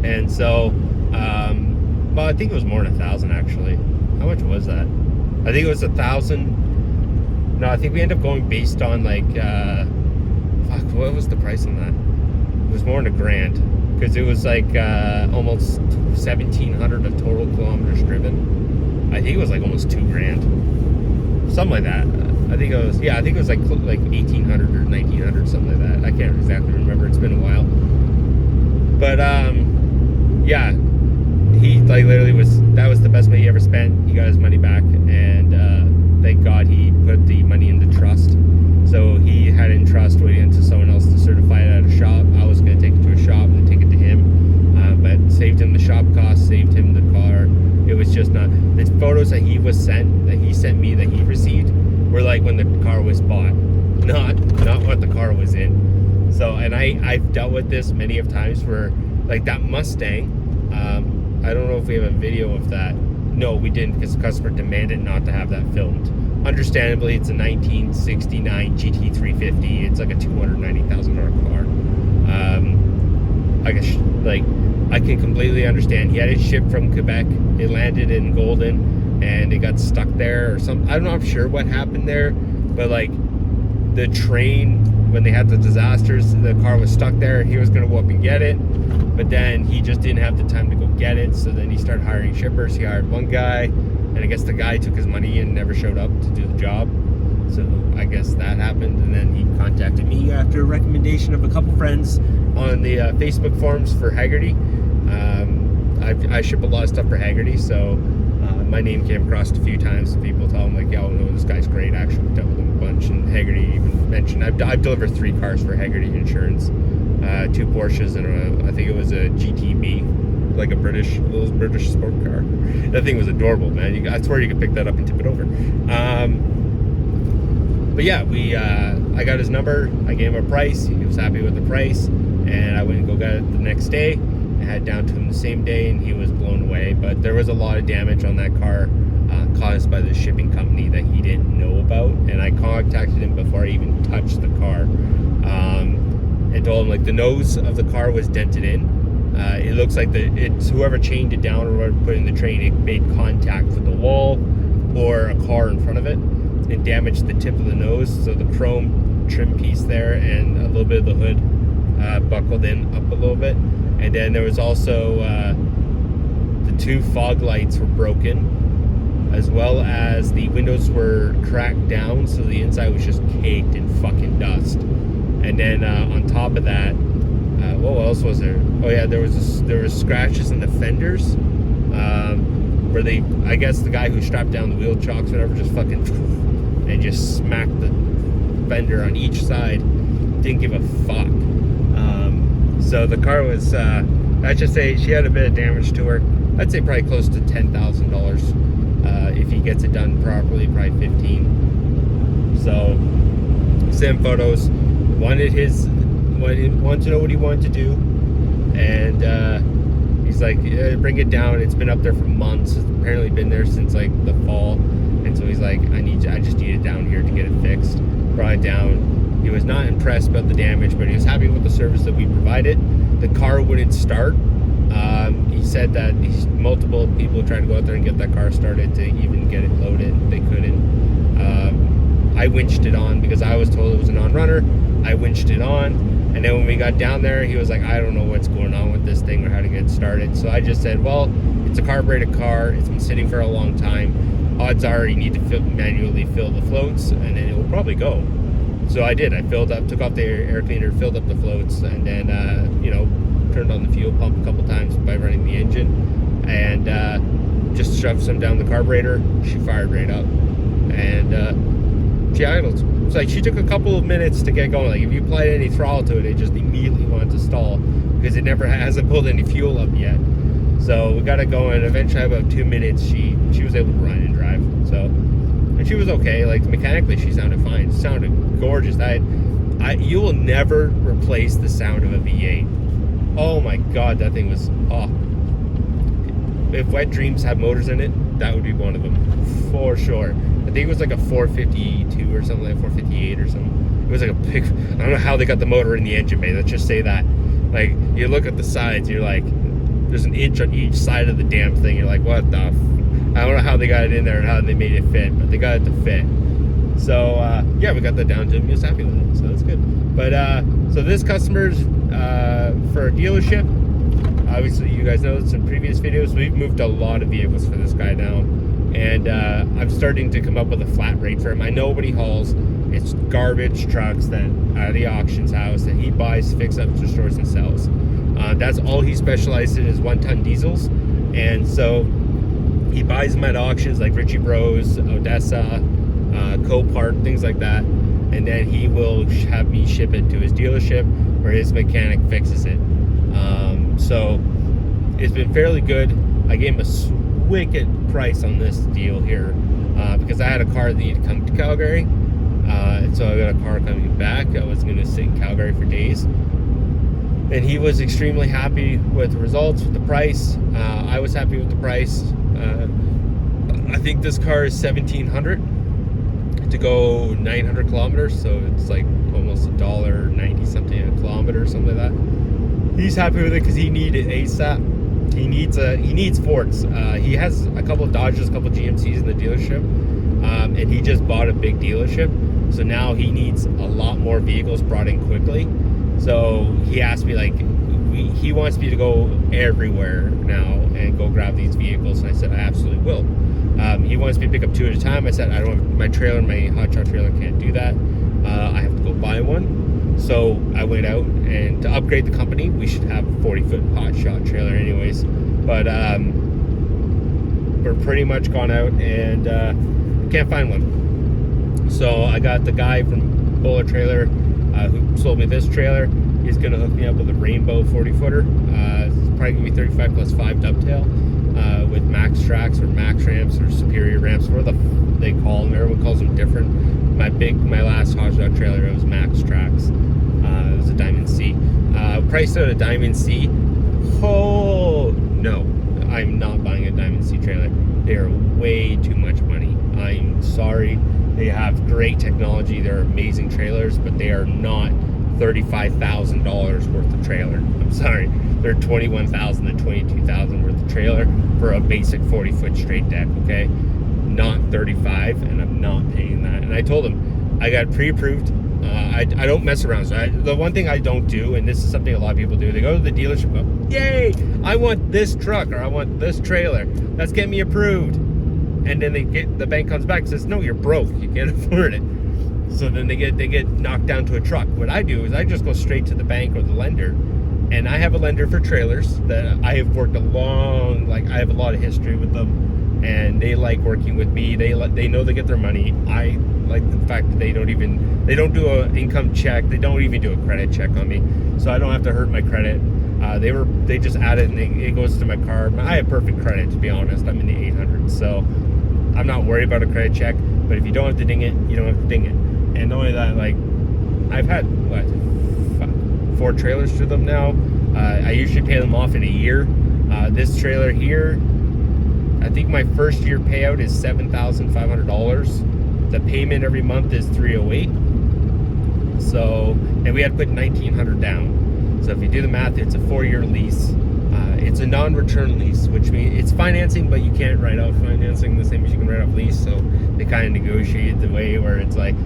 And so, well, I think it was more than 1,000 actually. How much was that? I think it was 1,000 No, I think we ended up going based on like, fuck, what was the price on that? It was more than $1,000 because it was like almost 1,700 of total kilometers driven. I think it was like almost $2,000, something like that. I think it was like 1,800 or 1,900, something like that. I can't exactly remember. It's been a while. But yeah, he like literally that was the best money he ever spent. He got his money back, and thank God he put the money into trust. So he had it in trust, waiting until someone else to certify it at a shop. I was going to take it to a shop and then take it to him, but saved him the shop cost, saved him the car. It was just not the photos that he sent me that he received were like when the car was bought, not what the car was in. So, and I've dealt with this many of times where like that Mustang. I don't know if we have a video of that. No, we didn't, because the customer demanded not to have that filmed. Understandably, it's a 1969 GT350. It's like a $290,000 car. I guess like I can completely understand. He had it shipped from Quebec. It landed in Golden, and it got stuck there or something. I'm not sure what happened there, but like the train, when they had the disasters, the car was stuck there. He was going to go up and get it, but then he just didn't have the time to go get it. So then he started hiring shippers. He hired one guy, and I guess the guy took his money and never showed up to do the job. So I guess that happened, and then he contacted me after a recommendation of a couple friends on the Facebook forums for Haggerty. I ship a lot of stuff for Haggerty, so my name came across a few times. People tell him like, "Yo, no, this guy's great." Actually, we dealt with him a bunch, and Haggerty even mentioned I've delivered 3 cars for Haggerty Insurance, 2 Porsches, and I think it was a GTB, like a British sport car. That thing was adorable, man. I swear you could pick that up and tip it over. But yeah, I got his number. I gave him a price. He was happy with the price, and I went and go get it the next day. I had down to him the same day, and he was blown away. But there was a lot of damage on that car caused by the shipping company that he didn't know about, and I contacted him before I even touched the car. And told him like the nose of the car was dented in. It looks like it's whoever chained it down or whoever put it in the train, it made contact with the wall or a car in front of it and damaged the tip of the nose. So the chrome trim piece there and a little bit of the hood buckled in up a little bit. And then there was also the 2 fog lights were broken, as well as the windows were cracked down, so the inside was just caked in fucking dust. And then on top of that, what else was there? Oh yeah, there was scratches in the fenders, where I guess the guy who strapped down the wheel chocks, whatever, just fucking and just smacked the fender on each side. Didn't give a fuck. So the car was, I should say, she had a bit of damage to her. I'd say probably close to $10,000 if he gets it done properly, probably 15. So sent photos. Wanted to know what he wanted to do, and he's like, yeah, bring it down. It's been up there for months. It's apparently been there since like the fall, and so he's like, I just need it down here to get it fixed. Brought it down. He was not impressed about the damage, but he was happy with the service that we provided. The car wouldn't start. He said that multiple people tried to go out there and get that car started to even get it loaded. They couldn't. I winched it on because I was told it was a non-runner. I winched it on, and then when we got down there, he was like, I don't know what's going on with this thing or how to get it started. So I just said, well, it's a carbureted car. It's been sitting for a long time. Odds are you need to manually fill the floats, and then it will probably go. So I did. I took off the air cleaner, filled up the floats, and then, turned on the fuel pump a couple times by running the engine, and just shoved some down the carburetor. She fired right up, and she idled. It's like she took a couple of minutes to get going. Like if you applied any throttle to it, it just immediately wanted to stall because it hasn't pulled any fuel up yet. So we got it going. Eventually, about 2 minutes, she was able to run and drive. So, and she was okay. Like mechanically, she sounded fine. She sounded gorgeous. You will never replace the sound of a V8. Oh my God, that thing was If Wet Dreams had motors in it, that would be one of them for sure. I think it was like a 452 or something, like 458 or something. It was like a big. I don't know how they got the motor in the engine bay. Let's just say that. Like you look at the sides, you're like, there's an inch on each side of the damn thing. You're like, what the? I don't know how they got it in there and how they made it fit, but they got it to fit. So yeah, we got that down to him. He was happy with it, so that's good. But so this customer's for a dealership. Obviously, you guys know it's in previous videos. We've moved a lot of vehicles for this guy now, and I'm starting to come up with a flat rate for him. I know what he hauls. It's garbage trucks that out of the auctions house that he buys, fixes up, restores, and sells. That's all he specializes in is 1-ton diesels, and so he buys them at auctions like Richie Bros, Odessa, Copart, things like that, and then he will have me ship it to his dealership where his mechanic fixes it. So it's been fairly good. I gave him a wicked price on this deal here because I had a car that needed to come to Calgary, so I got a car coming back. I was going to sit in Calgary for days, and he was extremely happy with the results, with the price. I was happy with the price. I think this car is $1,700 to go 900 kilometers, so it's like almost $1.90 something a kilometer or something like that. He's happy with it because he needed ASAP. He needs Fords. He has a couple of Dodges, a couple of GMCs in the dealership, and he just bought a big dealership. So now he needs a lot more vehicles brought in quickly. So he asked me, like, he wants me to go everywhere now and go grab these vehicles. And I said I absolutely will. He wants me to pick up 2 at a time. I said I don't have my trailer, my hotshotter trailer can't do that. I have to go buy one. So I went out, and to upgrade the company, we should have a 40-foot hotshot trailer anyways. But we're pretty much gone out and can't find one. So I got the guy from Bowler Trailer who sold me this trailer. He's going to hook me up with a rainbow 40-footer. It's probably going to be 35 plus 5 dovetail with max tracks or max ramps or superior ramps, whatever they call them. Everyone calls them different. My last hotshot trailer, it was max tracks. It was a Diamond C. Priced out a Diamond C. Oh no, I'm not buying a Diamond C trailer. They are way too much money. I'm sorry. They have great technology. They're amazing trailers, but they are not $35,000 worth of trailer. I'm sorry. They're $21,000 to $22,000 worth of trailer for a basic 40-foot straight deck. Okay, not 35, and I'm not paying that. And I told him I got pre-approved. I don't mess around. So the one thing I don't do, and this is something a lot of people do, they go to the dealership, go, yay, I want this truck or I want this trailer. Let's get me approved. And then the bank comes back and says, no, you're broke. You can't afford it. So then they get knocked down to a truck. What I do is I just go straight to the bank or the lender. And I have a lender for trailers that I have worked I have a lot of history with them. And they like working with me. They know they get their money. I like the fact that they don't do an income check. They don't even do a credit check on me, so I don't have to hurt my credit. They just add it and it goes to my car. I have perfect credit, to be honest. I'm in the 800s, so I'm not worried about a credit check. But if you don't have to ding it, you don't have to ding it. And not only that, like, I've had 4 trailers to them now. I usually pay them off in a year. This trailer here, I think my first year payout is $7,500. The payment every month is $308. So, and we had to put $1,900 down. So if you do the math, it's a 4-year lease. It's a non-return lease, which means it's financing, but you can't write off financing the same as you can write off lease. So they kind of negotiated the way where it's like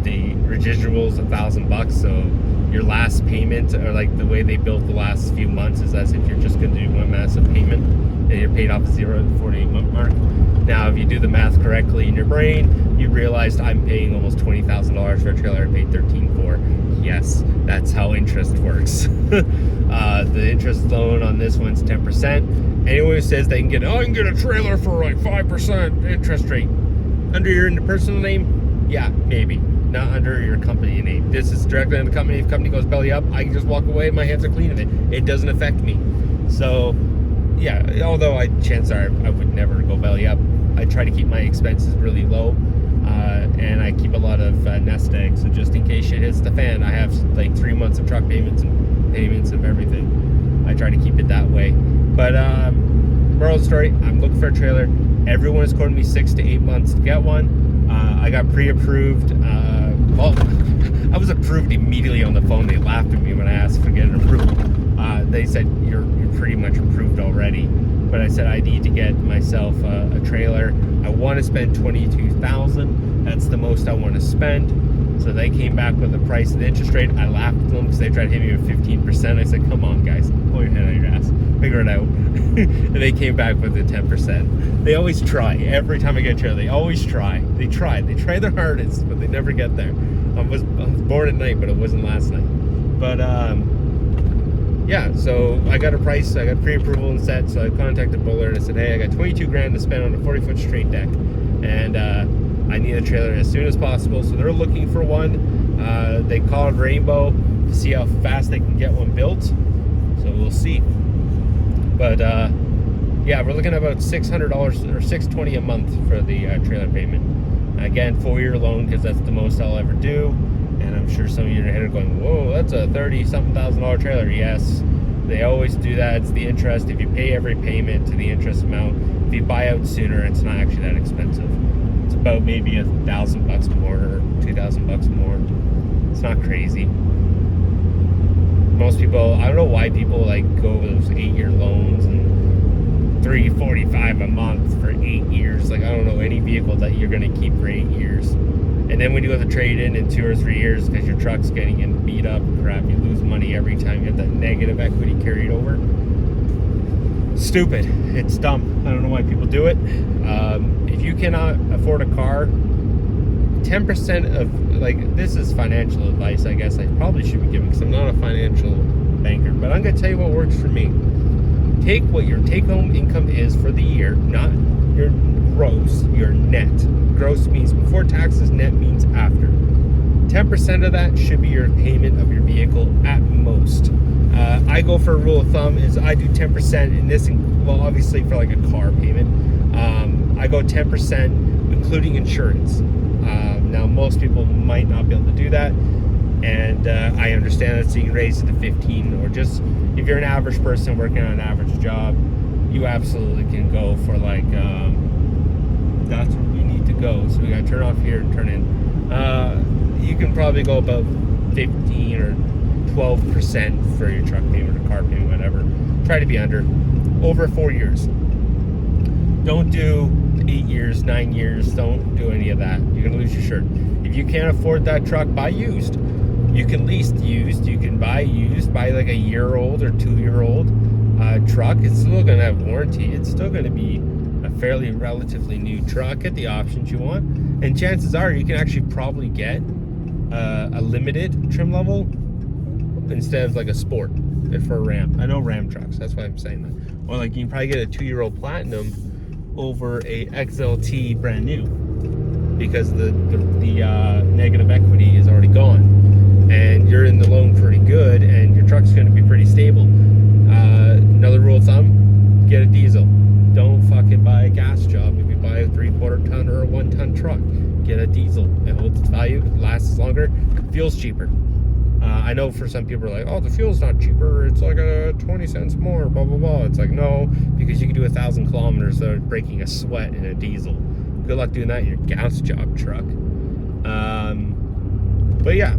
the residual's $1,000. So your last payment, or like the way they built the last few months, is as if you're just going to do one massive payment and you're paid off at 0 at the 48-month mark. Now, if you do the math correctly in your brain, you realize I'm paying almost $20,000 for a trailer I paid $13,000 for. Yes, that's how interest works. The interest loan on this one's 10%. Anyone who says they can get a trailer for like 5% interest rate under your personal name, yeah, maybe. Not under your company name. This is directly on the company. If the company goes belly up, I can just walk away. My hands are clean of it. It doesn't affect me. So, yeah, although chances are I would never go belly up. I try to keep my expenses really low, and I keep a lot of nest eggs. So just in case shit hits the fan, I have like 3 months of truck payments and payments of everything. I try to keep it that way. But moral of the story, I'm looking for a trailer. Everyone is quoting me 6 to 8 months to get one. I got pre-approved. Well, I was approved immediately on the phone. They laughed at me when I asked for getting approved. They said, you're pretty much approved already. But I said I need to get myself a trailer. I want to spend $22,000. That's the most I want to spend. So they came back with the price and the interest rate. I laughed at them because they tried to hit me with 15%. I said, come on, guys, pull your head out of your ass, figure it out. And they came back with the 10%. They always try. Every time I get a trailer, they always try. They try their hardest, but they never get there. I was born at night, but it wasn't last night. But yeah, so I got a price, I got pre-approval and set, so I contacted Bullard and I said, hey, I got 22 grand to spend on a 40-foot straight deck, and I need a trailer as soon as possible. So they're looking for one. They called Rainbow to see how fast they can get one built, so we'll see. But yeah, we're looking at about $600 or $620 a month for the trailer payment. Again, 4-year loan, because that's the most I'll ever do. And I'm sure some of you in your head are going, whoa, that's a $30-something thousand trailer. Yes, they always do that. It's the interest. If you pay every payment to the interest amount, if you buy out sooner, it's not actually that expensive. It's about maybe $1,000 more or $2,000 more. It's not crazy. Most people, I don't know why people like go over those 8-year loans and $345 a month for 8 years. Like, I don't know any vehicle that you're going to keep for 8 years. And then when you go to trade in 2 or 3 years because your truck's getting beat up, crap, you lose money every time. You get that negative equity carried over. Stupid. It's dumb. I don't know why people do it. If you cannot afford a car, 10% of, like, this is financial advice, I guess I probably should be giving because I'm not a financial banker, but I'm going to tell you what works for me. Take what your take-home income is for the year, not your gross, your net. Gross means before taxes, net means after. 10% of that should be your payment of your vehicle at most. I go for a rule of thumb is I do 10% in this, well, obviously for like a car payment. I go 10% including insurance. Now most people might not be able to do that, and I understand that, so you can raise it to 15, or just if you're an average person working on an average job, you absolutely can go for like that's where we need to go. So we gotta turn off here and turn in. You can probably go about 15 or 12% for your truck payment or car payment, whatever. Try to be under. Over 4 years. Don't do 8 years, 9 years. Don't do any of that. You're gonna lose your shirt. If you can't afford that truck, buy used. You can lease used. You can buy used. Buy like a year-old or 2-year-old truck. It's still gonna have warranty. It's still gonna be a fairly relatively new truck at the options you want, and chances are you can actually probably get a limited trim level instead of like a sport for a Ram. I know Ram trucks, that's why I'm saying that. Or like you can probably get a 2-year-old Platinum over a XLT brand new, because the negative equity is already gone and you're in the loan pretty good and your truck's going to be pretty stable. Another rule of thumb, get a diesel. Don't fucking buy a gas job. If you buy a 3/4 ton or a 1 ton truck, get a diesel. It holds its value, it lasts longer, fuel's cheaper. I know for some people are like, oh, the fuel's not cheaper, it's like 20 cents more, blah blah blah. It's like, no, because you can do 1,000 kilometers without breaking a sweat in a diesel. Good luck doing that in your gas job truck. But yeah,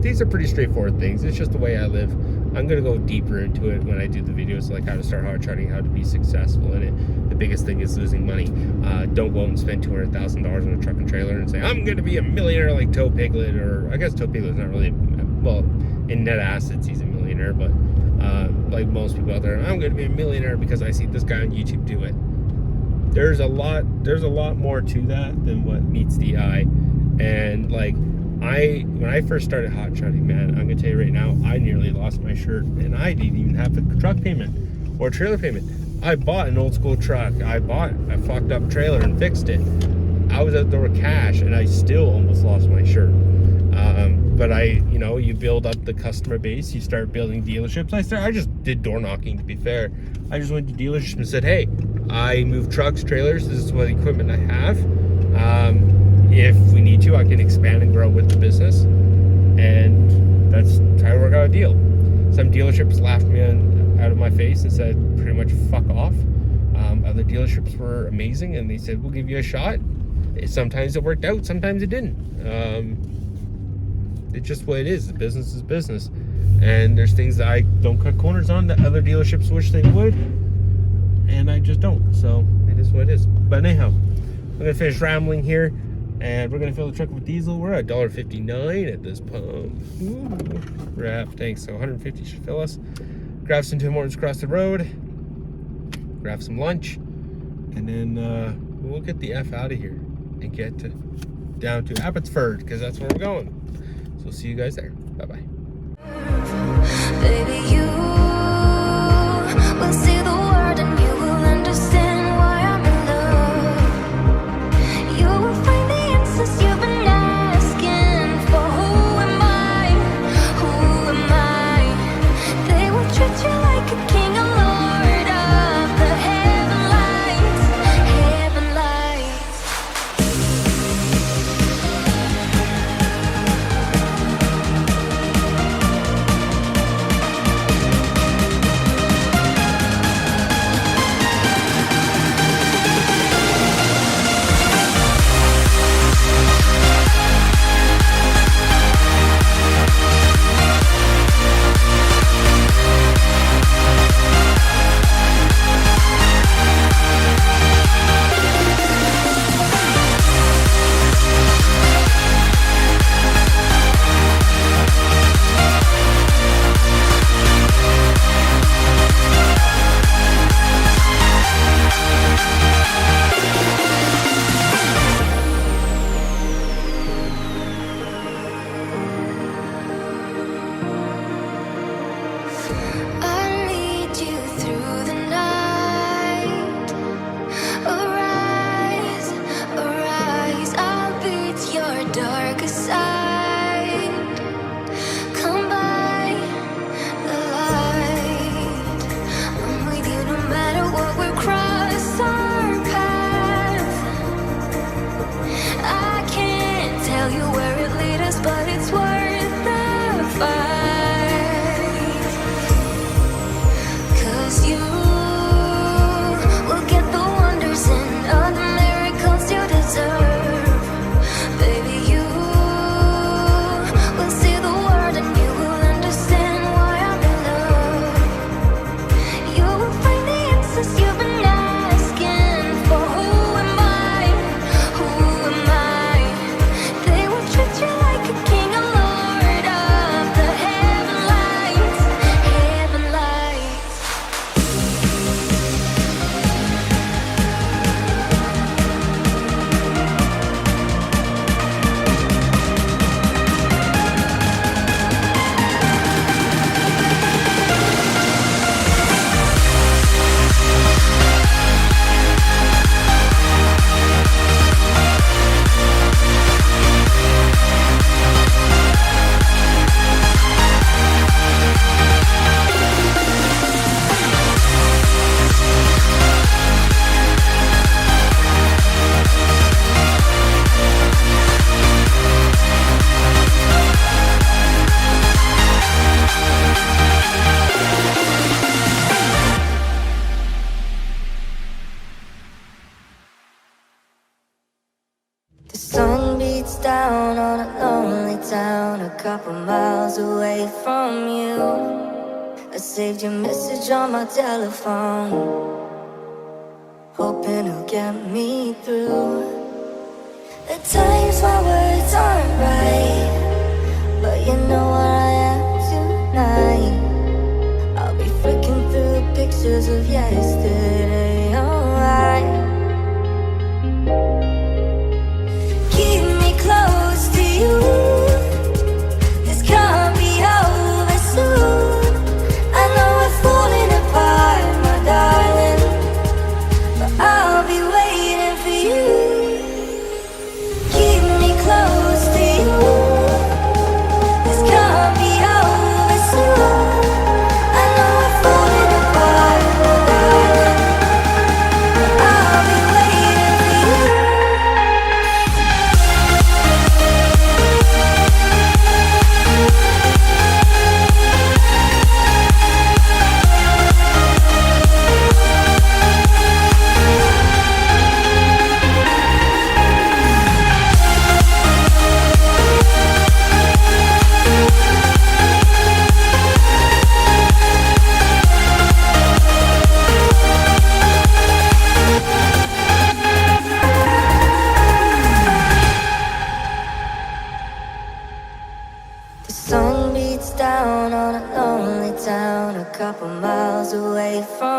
these are pretty straightforward things. It's just the way I live. I'm gonna go deeper into it when I do the videos, like how to start hard charting, how to be successful in it. The biggest thing is losing money. Don't go out and spend $200,000 on a truck and trailer and say, I'm gonna be a millionaire like Toe Piglet, or I guess Toe Piglet's not really, well, in net assets he's a millionaire, but like most people out there, I'm gonna be a millionaire because I see this guy on YouTube do it. There's a lot more to that than what meets the eye. And like, when I first started hot shotting, man, I'm gonna tell you right now, I nearly lost my shirt, and I didn't even have a truck payment or trailer payment. I bought an old school truck. I bought a fucked up trailer and fixed it. I was out there with cash, and I still almost lost my shirt. But you build up the customer base. You start building dealerships. I just did door knocking, to be fair. I just went to dealerships and said, hey, I move trucks, trailers. This is what equipment I have. If we need to, I can expand and grow with the business, and that's try to work out a deal. Some dealerships laughed me out of my face and said pretty much fuck off. Other dealerships were amazing, and they said, we'll give you a shot. Sometimes it worked out, sometimes it didn't. It's just what it is. The business is business, and there's things that I don't cut corners on that other dealerships wish they would, and I just don't. So it is what it is. But anyhow, I'm gonna finish rambling here. And we're gonna fill the truck with diesel. We're at $1.59 at this pump. Ooh, crap, thanks. So 150 should fill us. Grab some Tim Hortons across the road. Grab some lunch. And then we'll get the F out of here and get down to Abbotsford, because that's where we're going. So see you guys there. Bye-bye. Baby, you will see the world and you will understand why I'm in love. You will find the answers you've been asking for. Who am I? Who am I? They will treat you like a king, a lord of the heaven lights, heaven lights. But it's worth the fight, 'cause you will get the wonders and all the miracles you deserve. Baby, you will see the world and you will understand why I'm in love. You will find the answers you've been asking for. Who am I? Who am I? They will treat you like a king, a lord of the heaven lights, heaven lights. The sun beats down on a lonely town a couple miles away from you. I saved your message on my telephone, hoping it'll get me through. At times my words aren't right, but you know where I am tonight. I'll be flicking through pictures of yesterday, alright. Keep me close to you. This can't be over soon. I know we're falling apart, my darling, but I'll be waiting for you. Keep me close to you. This can't down on a lonely town, a couple miles away from